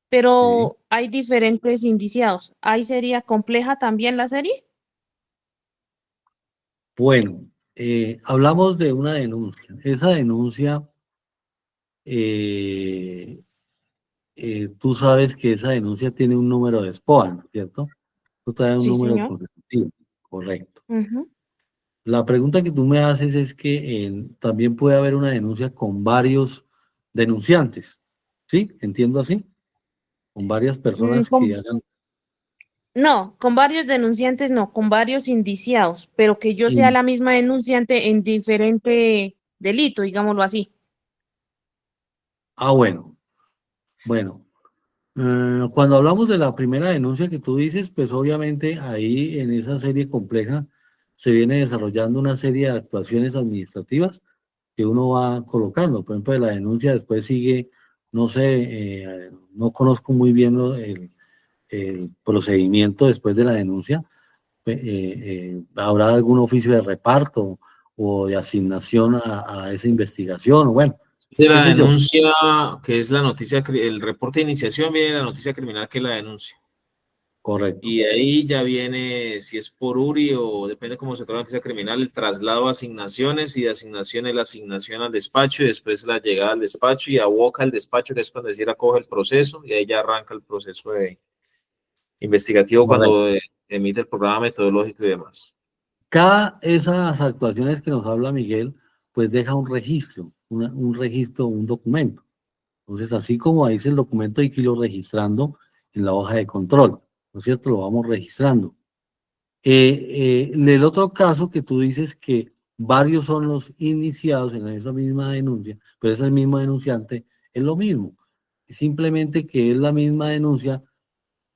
pero hay diferentes indiciados. ¿Ahí sería compleja también la serie? Bueno, hablamos de una denuncia. Esa denuncia, tú sabes que esa denuncia tiene un número de SPOA, ¿no es cierto? Tú trae un Sí, número señor. consecutivo, correcto. Ujú. La pregunta que tú me haces es que también puede haber una denuncia con varios denunciantes, ¿sí? Entiendo así, con varias personas que ¿Cómo? hagan. No, con varios denunciantes no, con varios indiciados, pero que yo sea Mm. la misma denunciante en diferente delito, digámoslo así. Ah, bueno, bueno. Cuando hablamos de la primera denuncia que tú dices, pues obviamente ahí en esa serie compleja se viene desarrollando una serie de actuaciones administrativas que uno va colocando. Por ejemplo, de la denuncia después sigue, no sé, no conozco muy bien el procedimiento después de la denuncia. ¿Habrá algún oficio de reparto o de asignación a esa investigación? O bueno, De qué la sé yo. denuncia, que es la noticia, el reporte de iniciación, viene de la noticia criminal, que es la denuncia. Correcto. Y de ahí ya viene, si es por URI o depende cómo se crea la noticia criminal, el traslado a asignaciones, y de asignaciones la asignación al despacho, y después la llegada al despacho y aboca al despacho, que es cuando decir acoge el proceso, y ahí ya arranca el proceso investigativo Correcto. cuando emite el programa metodológico y demás. Cada esas actuaciones que nos habla Miguel, pues deja un registro, un registro, un documento. Entonces, así como dice el documento, hay que irlo registrando en la hoja de control, ¿no es cierto? Lo vamos registrando. El otro caso que tú dices que varios son los iniciados en esa misma denuncia, pero es el mismo denunciante, es lo mismo. Simplemente que es la misma denuncia,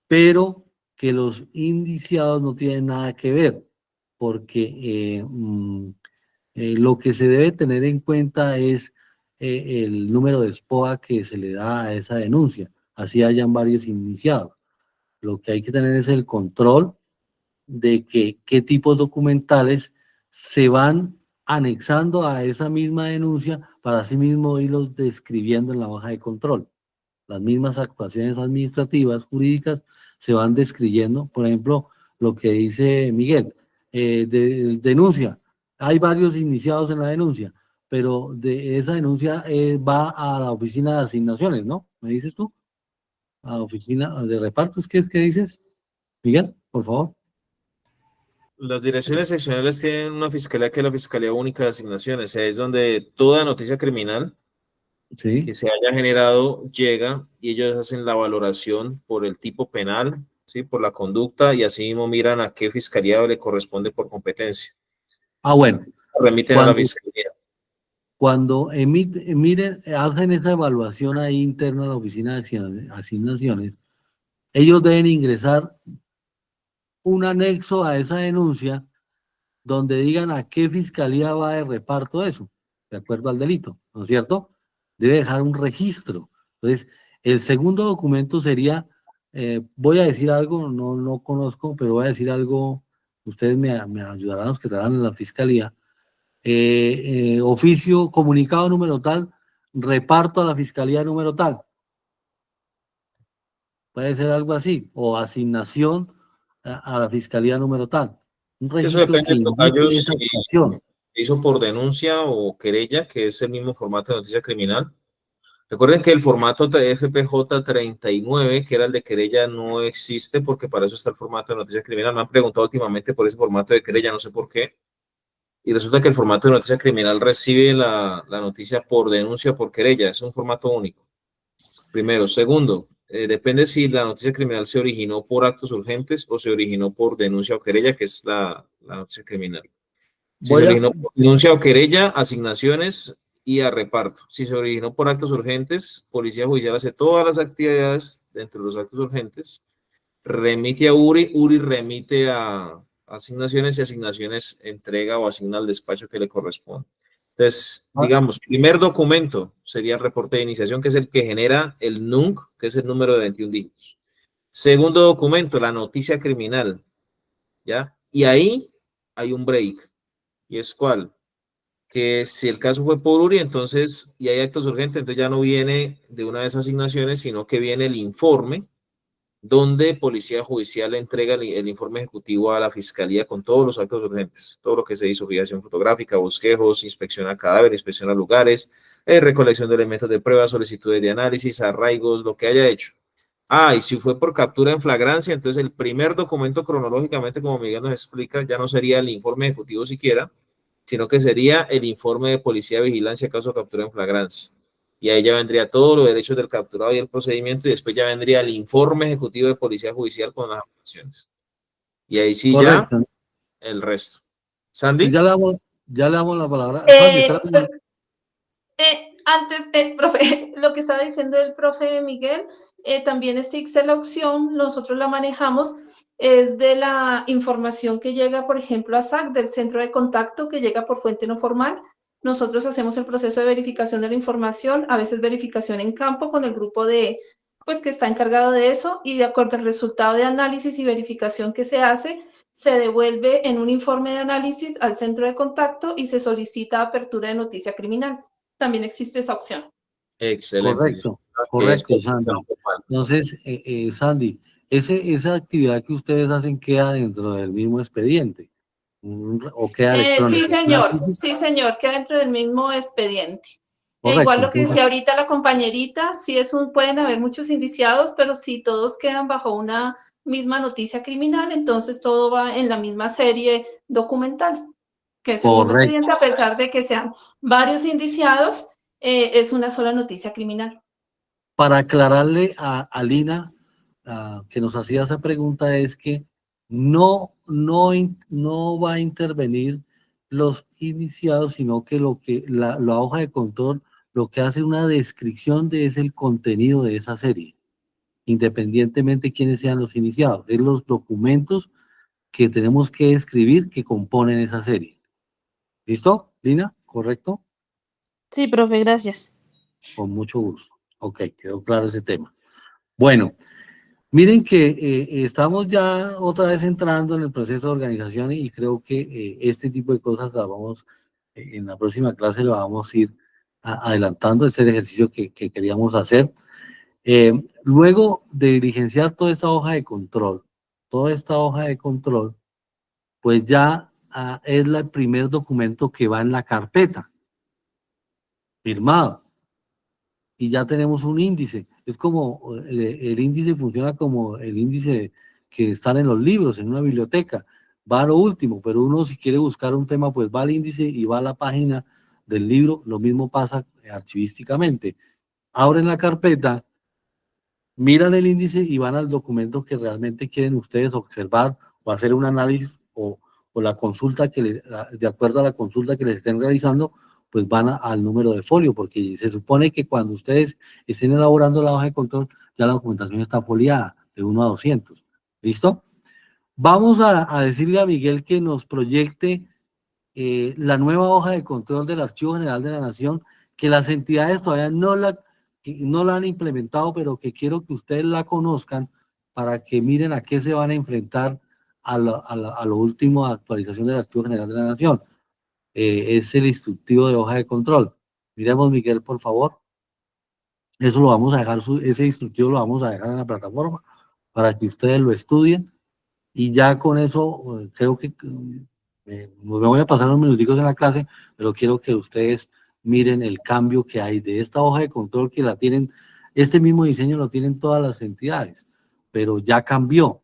pero que los indiciados no tienen nada que ver, porque lo que se debe tener en cuenta es el número de SPOA que se le da a esa denuncia, así hayan varios iniciados. Lo que hay que tener es el control de que qué tipos documentales se van anexando a esa misma denuncia para así mismo irlos describiendo en la hoja de control. Las mismas actuaciones administrativas, jurídicas, se van describiendo. Por ejemplo, lo que dice Miguel, denuncia. Hay varios iniciados en la denuncia, pero de esa denuncia va a la oficina de asignaciones, ¿no? ¿Me dices tú? A la oficina de repartos, ¿qué es que dices? Miguel, por favor. Las direcciones seccionales tienen una fiscalía, que es la Fiscalía Única de Asignaciones, es donde toda noticia criminal Sí. que se haya generado llega, y ellos hacen la valoración por el tipo penal, ¿sí? Por la conducta, y así mismo miran a qué fiscalía le corresponde por competencia. Ah, bueno. Remiten a la fiscalía. Cuando miren, hacen esa evaluación ahí interna a la oficina de asignaciones, ellos deben ingresar un anexo a esa denuncia donde digan a qué fiscalía va de reparto eso, de acuerdo al delito, ¿no es cierto? Debe dejar un registro. Entonces, el segundo documento sería, voy a decir algo, no conozco, pero voy a decir algo, ustedes me ayudarán, los que trabajan en la fiscalía. Oficio, comunicado número tal, reparto a la fiscalía número tal. Puede ser algo así, o asignación a la fiscalía número tal. Un Eso registro depende que del tocayo, indique si esa actuación. hizo por denuncia o querella, que es el mismo formato de noticia criminal. Recuerden que el formato de FPJ 39, que era el de querella, no existe, porque para eso está el formato de noticia criminal. Me han preguntado últimamente por ese formato de querella, no sé por qué. Y resulta que el formato de noticia criminal recibe la noticia por denuncia o por querella. Es un formato único. Primero. Segundo, depende si la noticia criminal se originó por actos urgentes o se originó por denuncia o querella, que es la noticia criminal. Si se Voy a, originó por denuncia o querella, asignaciones y a reparto. Si se originó por actos urgentes, Policía Judicial hace todas las actividades dentro de los actos urgentes, remite a URI, URI remite a asignaciones, y asignaciones entrega o asigna al despacho que le corresponde. Entonces, digamos, primer documento sería el reporte de iniciación, que es el que genera el NUNC, que es el número de 21 dígitos. Segundo documento, la noticia criminal, ¿ya? Y ahí hay un break. ¿Y es cuál? Que si el caso fue por URI, entonces, y hay actos urgentes, entonces ya no viene de una vez asignaciones, sino que viene el informe, donde Policía Judicial le entrega el informe ejecutivo a la Fiscalía con todos los actos urgentes, todo lo que se hizo: fijación fotográfica, bosquejos, inspección a cadáver, inspección a lugares, recolección de elementos de prueba, solicitudes de análisis, arraigos, lo que haya hecho. Ah, y si fue por captura en flagrancia, entonces el primer documento cronológicamente, como Miguel nos explica, ya no sería el informe ejecutivo siquiera, sino que sería el informe de policía de vigilancia caso de captura en flagrancia. y ahí ya vendría todos los derechos del capturado y el procedimiento, y después ya vendría el informe ejecutivo de policía judicial con las acusaciones. Y ahí sí ya Correcto. el resto. Pues Sandy. ya le damos la palabra. Sandy, espérame. Antes, profe, lo que estaba diciendo el profe Miguel, también existe la opción, nosotros la manejamos, es de la información que llega, por ejemplo, a SAC, del centro de contacto, que llega por fuente no formal. Nosotros hacemos el proceso de verificación de la información, a veces verificación en campo con el grupo pues, que está encargado de eso, y de acuerdo al resultado de análisis y verificación que se hace, se devuelve en un informe de análisis al centro de contacto y se solicita apertura de noticia criminal. También existe esa opción. Excelente. Correcto, Sandy. Entonces, Sandy, esa actividad que ustedes hacen queda dentro del mismo expediente o queda electrónico. Sí, señor, queda dentro del mismo expediente. Correcto, Igual lo que entonces, decía ahorita la compañerita, sí pueden haber muchos indiciados, pero si todos quedan bajo una misma noticia criminal, entonces todo va en la misma serie documental, que es el mismo expediente, a pesar de que sean varios indiciados, es una sola noticia criminal. Para aclararle a Lina, que nos hacía esa pregunta, es que no va a intervenir los iniciados, sino que la hoja de control lo que hace una descripción es el contenido de esa serie, independientemente de quiénes sean los iniciados, es los documentos que tenemos que escribir que componen esa serie. ¿Listo, Lina? ¿Correcto? Sí, profe, gracias. Con mucho gusto. Ok, quedó claro ese tema. Bueno, miren que estamos ya otra vez entrando en el proceso de organización y creo que este tipo de cosas la vamos, en la próxima clase lo vamos a ir adelantando, es el ejercicio que queríamos hacer. Luego de diligenciar toda esta hoja de control, pues ya es el primer documento que va en la carpeta, firmado. Y ya tenemos un índice. Es como, el índice funciona como el índice que están en los libros, en una biblioteca. Va a lo último, pero uno si quiere buscar un tema, pues va al índice y va a la página del libro. Lo mismo pasa archivísticamente. Abren la carpeta, miran el índice y van al documento que realmente quieren ustedes observar o hacer un análisis o la consulta de acuerdo a la consulta que les estén realizando, pues van al número de folio, porque se supone que cuando ustedes estén elaborando la hoja de control, ya la documentación está foliada de 1 a 200. ¿Listo? Vamos a decirle a Miguel que nos proyecte la nueva hoja de control del Archivo General de la Nación, que las entidades todavía no la han implementado, pero que quiero que ustedes la conozcan para que miren a qué se van a enfrentar a lo último de actualización del Archivo General de la Nación. Es el instructivo de hoja de control. Miremos, Miguel, por favor. Eso lo vamos a dejar, ese instructivo lo vamos a dejar en la plataforma para que ustedes lo estudien y ya con eso creo que me voy a pasar unos minuticos en la clase, pero quiero que ustedes miren el cambio que hay de esta hoja de control que la tienen, este mismo diseño lo tienen todas las entidades, pero ya cambió.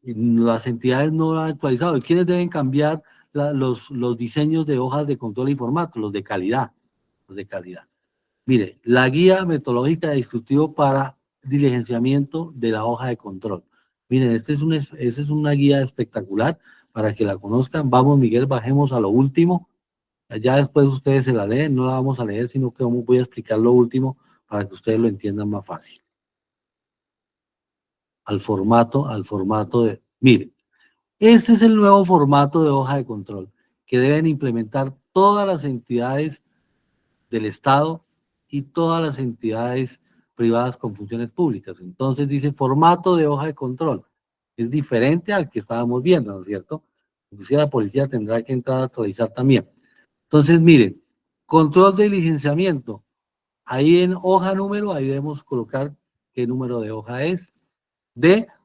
Las entidades no lo han actualizado. ¿Y quiénes deben cambiar los diseños de hojas de control y formato? Los de calidad. Mire, la guía metodológica de instructivo para diligenciamiento de la hoja de control. Miren, esa es una guía espectacular para que la conozcan. Vamos, Miguel, bajemos a lo último. Ya después ustedes se la leen, no la vamos a leer, sino que voy a explicar lo último para que ustedes lo entiendan más fácil. Al formato de... Miren, este es el nuevo formato de hoja de control que deben implementar todas las entidades del Estado y todas las entidades privadas con funciones públicas. Entonces dice formato de hoja de control. Es diferente al que estábamos viendo, ¿no es cierto? Inclusive la policía tendrá que entrar a actualizar también. Entonces, miren, control de diligenciamiento. Ahí en hoja número, ahí debemos colocar qué número de hoja es.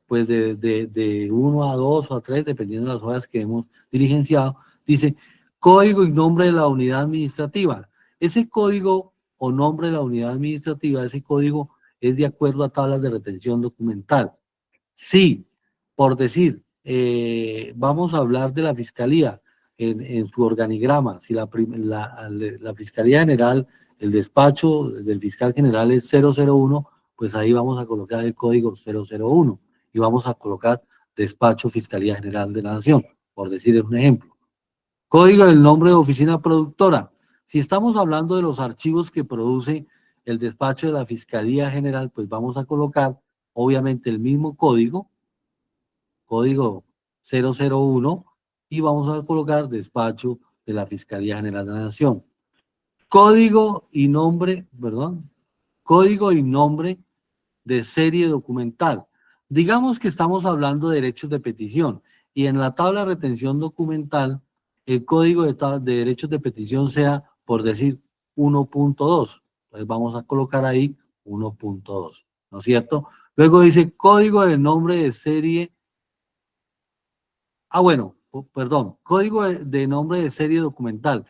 Pues de 1 a 2 o a 3, dependiendo de las hojas que hemos diligenciado. Dice código y nombre de la unidad administrativa. Ese código o nombre de la unidad administrativa, ese código es de acuerdo a tablas de retención documental. Sí, por decir, vamos a hablar de la fiscalía. en su organigrama, si la Fiscalía General, el despacho del fiscal general es 001, pues ahí vamos a colocar el código 001 y vamos a colocar despacho Fiscalía General de la Nación, por decir un ejemplo. Código del nombre de oficina productora. Si estamos hablando de los archivos que produce el despacho de la Fiscalía General, pues vamos a colocar obviamente el mismo código 001, y vamos a colocar despacho de la Fiscalía General de la Nación. Código y nombre de serie documental. Digamos que estamos hablando de derechos de petición y en la tabla de retención documental el código de derechos de petición sea, por decir, 1.2. Entonces vamos a colocar ahí 1.2, ¿no es cierto? Luego dice código de nombre de serie. Código de nombre de serie documental.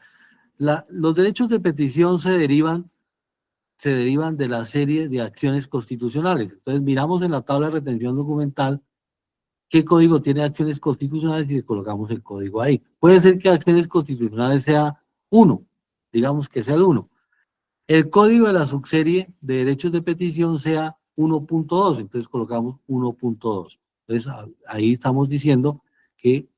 Los derechos de petición se derivan de la serie de acciones constitucionales. Entonces miramos en la tabla de retención documental qué código tiene acciones constitucionales y le colocamos el código ahí. Puede ser que acciones constitucionales sea 1, digamos que sea el 1. El código de la subserie de derechos de petición sea 1.2, entonces colocamos 1.2. Entonces ahí estamos diciendo que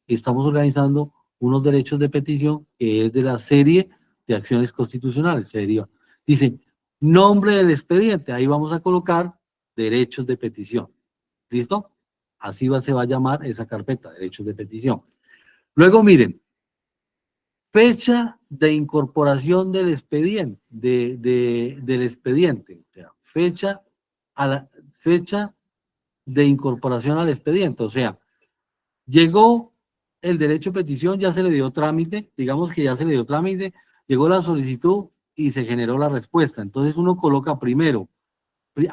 estamos organizando unos derechos de petición que es de la serie de acciones constitucionales. Se deriva. Dice, nombre del expediente, ahí vamos a colocar derechos de petición. ¿Listo? Así se va a llamar esa carpeta, derechos de petición. Luego miren, fecha de incorporación del expediente, del expediente, o sea, fecha de incorporación al expediente, o sea, llegó el derecho de petición, ya se le dio trámite, digamos que ya se le dio trámite, llegó la solicitud y se generó la respuesta. Entonces uno coloca primero,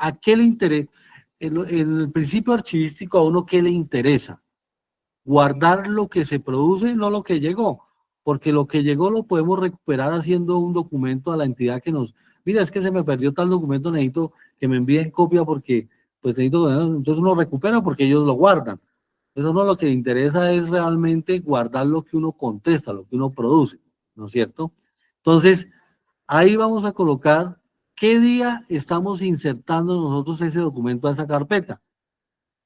¿a qué le interesa? En el principio archivístico a uno, ¿qué le interesa? Guardar lo que se produce, no lo que llegó, porque lo que llegó lo podemos recuperar haciendo un documento a la entidad que nos, mira, es que se me perdió tal documento, necesito que me envíen copia porque, pues necesito, entonces uno recupera porque ellos lo guardan. Eso no, lo que le interesa es realmente guardar lo que uno contesta, lo que uno produce, ¿no es cierto? Entonces, ahí vamos a colocar qué día estamos insertando nosotros ese documento a esa carpeta.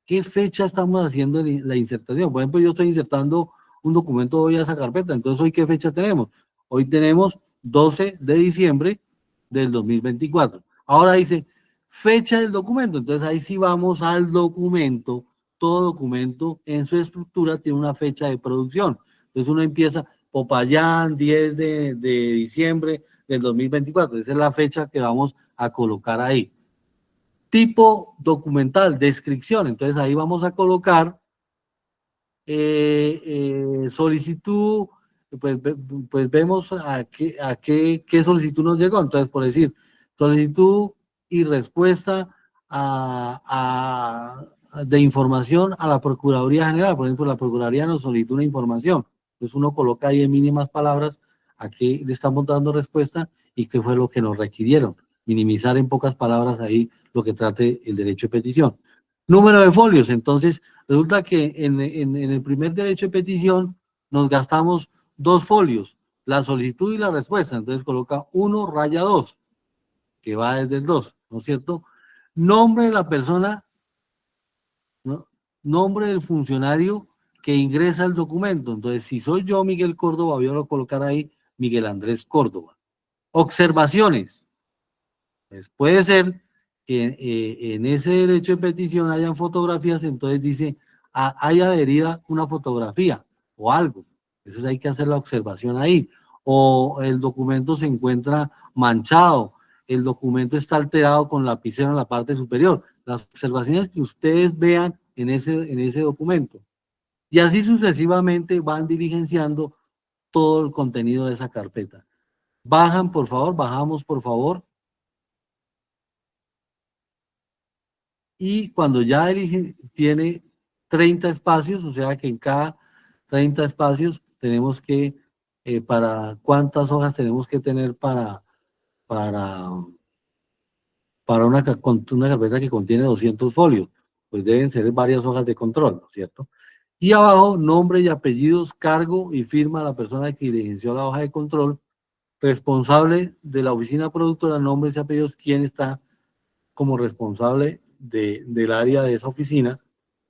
¿Qué fecha estamos haciendo la insertación? Por ejemplo, yo estoy insertando un documento hoy a esa carpeta, entonces ¿hoy qué fecha tenemos? Hoy tenemos 12 de diciembre del 2024. Ahora dice fecha del documento, entonces ahí sí vamos al documento. Todo documento en su estructura tiene una fecha de producción. Entonces uno empieza Popayán, 10 de diciembre del 2024. Esa es la fecha que vamos a colocar ahí. Tipo documental, descripción. Entonces ahí vamos a colocar solicitud, pues vemos a qué solicitud nos llegó. Entonces, por decir, solicitud y respuesta de información a la Procuraduría General. Por ejemplo, la Procuraduría nos solicitó una información. Entonces uno coloca ahí en mínimas palabras a qué le estamos dando respuesta y qué fue lo que nos requirieron. Minimizar en pocas palabras ahí lo que trate el derecho de petición. Número de folios. Entonces, resulta que en el primer derecho de petición nos gastamos 2 folios, la solicitud y la respuesta. Entonces coloca 1/2, que va desde el 2, ¿no es cierto? Nombre de la persona, ¿no? Nombre del funcionario que ingresa el documento. Entonces, si soy yo, Miguel Córdoba, voy a colocar ahí Miguel Andrés Córdoba. Observaciones. Pues puede ser que en ese derecho de petición hayan fotografías, entonces dice, haya adherida una fotografía o algo. Entonces hay que hacer la observación ahí. O el documento se encuentra manchado, el documento está alterado con lapicero en la parte superior. Las observaciones que ustedes vean en ese documento. Y así sucesivamente van diligenciando todo el contenido de esa carpeta. Bajan, por favor, bajamos, por favor. Y cuando ya tiene 30 espacios, o sea que en cada 30 espacios tenemos que, para cuántas hojas tenemos que tener para una carpeta que contiene 200 folios, pues deben ser varias hojas de control, ¿no es cierto? Y abajo, nombre y apellidos, cargo y firma de la persona que diligenció la hoja de control, responsable de la oficina productora, nombres y apellidos, quién está como responsable del área de esa oficina,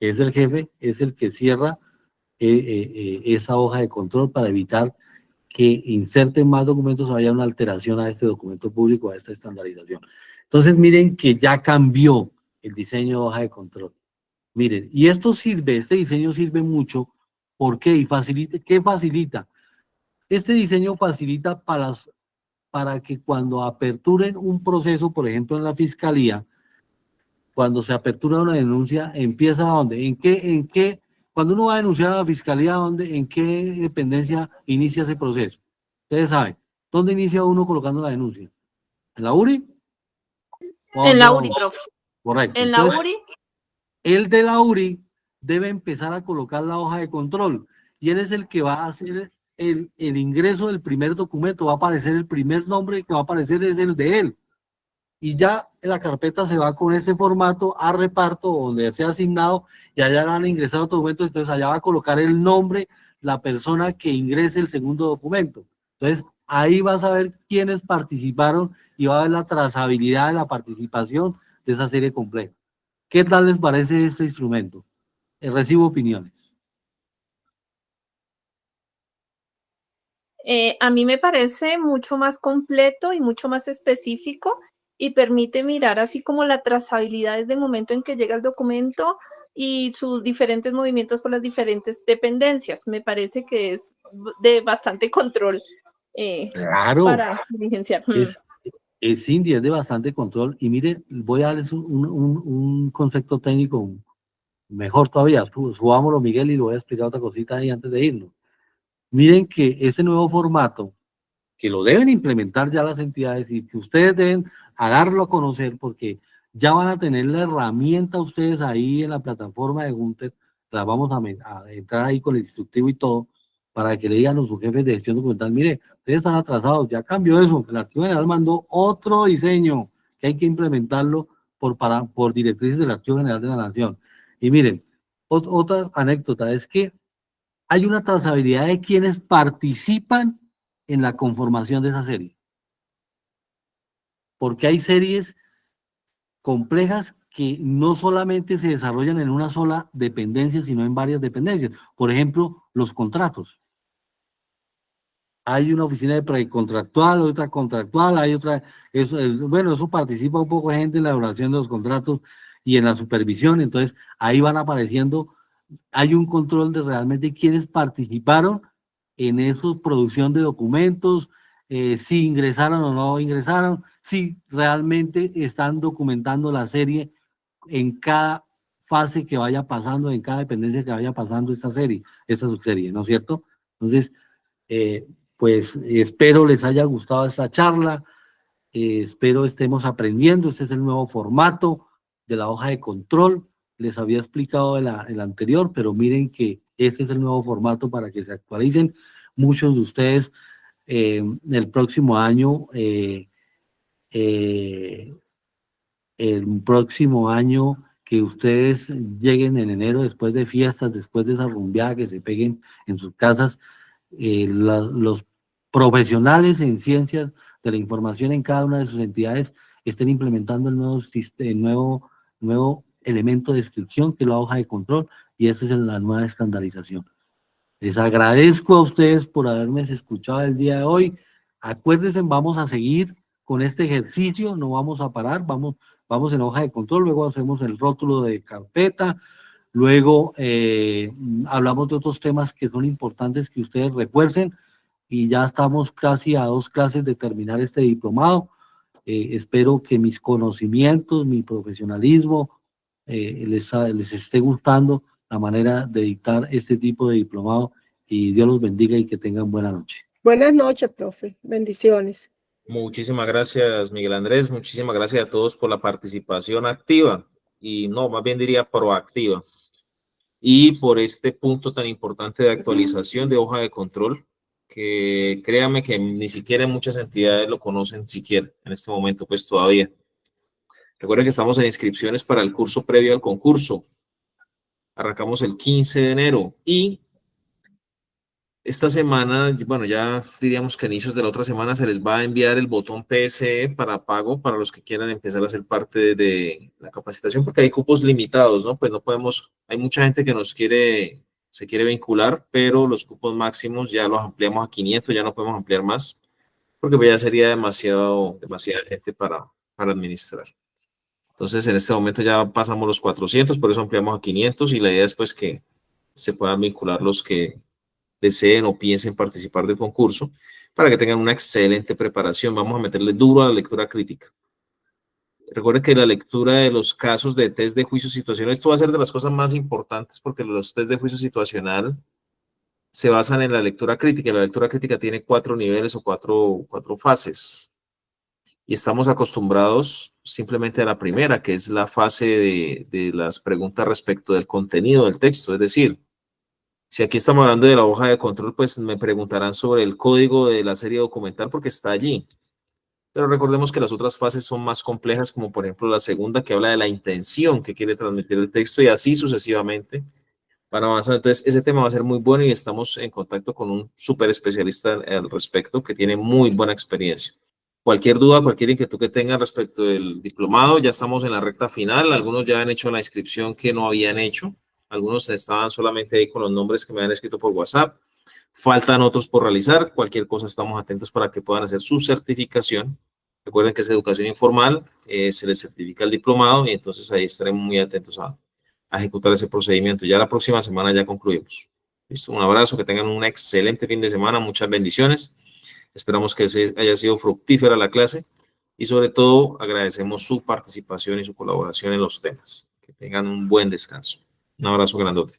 es el jefe, es el que cierra esa hoja de control para evitar que inserten más documentos o haya una alteración a este documento público, a esta estandarización. Entonces, miren que ya cambió el diseño de hoja de control. Miren, y esto sirve, este diseño sirve mucho. ¿Por qué? Y facilita, ¿qué facilita? Este diseño facilita para que cuando aperturen un proceso, por ejemplo, en la fiscalía, cuando se apertura una denuncia, ¿empieza dónde? Cuando uno va a denunciar a la fiscalía, ¿dónde, en qué dependencia inicia ese proceso? Ustedes saben, ¿dónde inicia uno colocando la denuncia? ¿En la URI? En la URI, profe. Correcto. En la URI. El de la URI debe empezar a colocar la hoja de control y él es el que va a hacer el ingreso del primer documento. Va a aparecer el primer nombre que va a aparecer es el de él. Y ya la carpeta se va con este formato a reparto donde sea asignado y allá van a ingresar los documentos. Entonces allá va a colocar el nombre, la persona que ingrese el segundo documento. Entonces ahí vas a ver quiénes participaron y va a ver la trazabilidad de la participación de esa serie completa. ¿Qué tal les parece este instrumento? Recibo opiniones. A mí me parece mucho más completo y mucho más específico y permite mirar así como la trazabilidad desde el momento en que llega el documento y sus diferentes movimientos por las diferentes dependencias. Me parece que es de bastante control claro, para diligenciar. Cindy, es de bastante control. Y mire, voy a darles un concepto técnico mejor todavía. Subámoslo, Miguel, y le voy a explicar otra cosita ahí antes de irnos. Miren que este nuevo formato, que lo deben implementar ya las entidades y que ustedes deben darlo a conocer porque ya van a tener la herramienta ustedes ahí en la plataforma de Gunter, la vamos a entrar ahí con el instructivo y todo, para que le digan a sus jefes de gestión documental, mire, ustedes están atrasados, ya cambió eso, el Archivo General mandó otro diseño que hay que implementarlo por directrices del Archivo General de la Nación. Y miren, otra anécdota es que hay una trazabilidad de quienes participan en la conformación de esa serie. Porque hay series complejas que no solamente se desarrollan en una sola dependencia, sino en varias dependencias. Por ejemplo, los contratos. Hay una oficina de precontractual, otra contractual, hay otra, eso participa un poco gente en la elaboración de los contratos y en la supervisión, entonces ahí van apareciendo, hay un control de realmente quiénes participaron en esa producción de documentos, si ingresaron o no ingresaron, si realmente están documentando la serie en cada fase que vaya pasando, en cada dependencia que vaya pasando esta serie, esta subserie, ¿no es cierto? Entonces, pues espero les haya gustado esta charla, espero estemos aprendiendo, este es el nuevo formato de la hoja de control, les había explicado el anterior, pero miren que este es el nuevo formato para que se actualicen. Muchos de ustedes el próximo año, que ustedes lleguen en enero después de fiestas, después de esa rumbeada que se peguen en sus casas, los profesionales en ciencias de la información en cada una de sus entidades estén implementando el nuevo elemento de descripción que es la hoja de control y esa es la nueva estandarización. Les agradezco a ustedes por haberme escuchado el día de hoy. Acuérdense, vamos a seguir con este ejercicio, no vamos a parar, vamos en hoja de control, luego hacemos el rótulo de carpeta, luego hablamos de otros temas que son importantes que ustedes refuercen y ya estamos casi a 2 clases de terminar este diplomado. Espero que mis conocimientos, mi profesionalismo les esté gustando la manera de dictar este tipo de diplomado y Dios los bendiga y que tengan buena noche. Buenas noches, profe. Bendiciones. Muchísimas gracias, Miguel Andrés. Muchísimas gracias a todos por la participación activa y no, más bien diría proactiva. Y por este punto tan importante de actualización de hoja de control, que créanme que ni siquiera muchas entidades lo conocen siquiera en este momento, pues todavía. Recuerden que estamos en inscripciones para el curso previo al concurso. Arrancamos el 15 de enero y esta semana, bueno, ya diríamos que a inicios de la otra semana se les va a enviar el botón PSE para pago para los que quieran empezar a ser parte de la capacitación, porque hay cupos limitados, ¿no? Pues no podemos, hay mucha gente que se quiere vincular, pero los cupos máximos ya los ampliamos a 500, ya no podemos ampliar más, porque ya sería demasiada gente para administrar. Entonces, en este momento ya pasamos los 400, por eso ampliamos a 500 y la idea es pues que se puedan vincular los que deseen o piensen participar del concurso para que tengan una excelente preparación. Vamos a meterle duro a la lectura crítica. Recuerden que la lectura de los casos de test de juicio situacional, esto va a ser de las cosas más importantes porque los test de juicio situacional se basan en la lectura crítica. La lectura crítica tiene 4 niveles o cuatro fases. Y estamos acostumbrados simplemente a la primera, que es la fase de las preguntas respecto del contenido del texto. Es decir, si aquí estamos hablando de la hoja de control, pues me preguntarán sobre el código de la serie documental porque está allí. Pero recordemos que las otras fases son más complejas, como por ejemplo la segunda, que habla de la intención que quiere transmitir el texto y así sucesivamente van avanzando. Entonces, ese tema va a ser muy bueno y estamos en contacto con un súper especialista al respecto que tiene muy buena experiencia. Cualquier duda, cualquier inquietud que tengan respecto del diplomado, ya estamos en la recta final. Algunos ya han hecho la inscripción que no habían hecho. Algunos estaban solamente ahí con los nombres que me han escrito por WhatsApp. Faltan otros por realizar. Cualquier cosa estamos atentos para que puedan hacer su certificación. Recuerden que es educación informal, se les certifica el diplomado y entonces ahí estaremos muy atentos a ejecutar ese procedimiento. Ya la próxima semana ya concluimos. ¿Listo? Un abrazo, que tengan un excelente fin de semana, muchas bendiciones. Esperamos que haya sido fructífera la clase y sobre todo agradecemos su participación y su colaboración en los temas. Que tengan un buen descanso. Un abrazo grandote.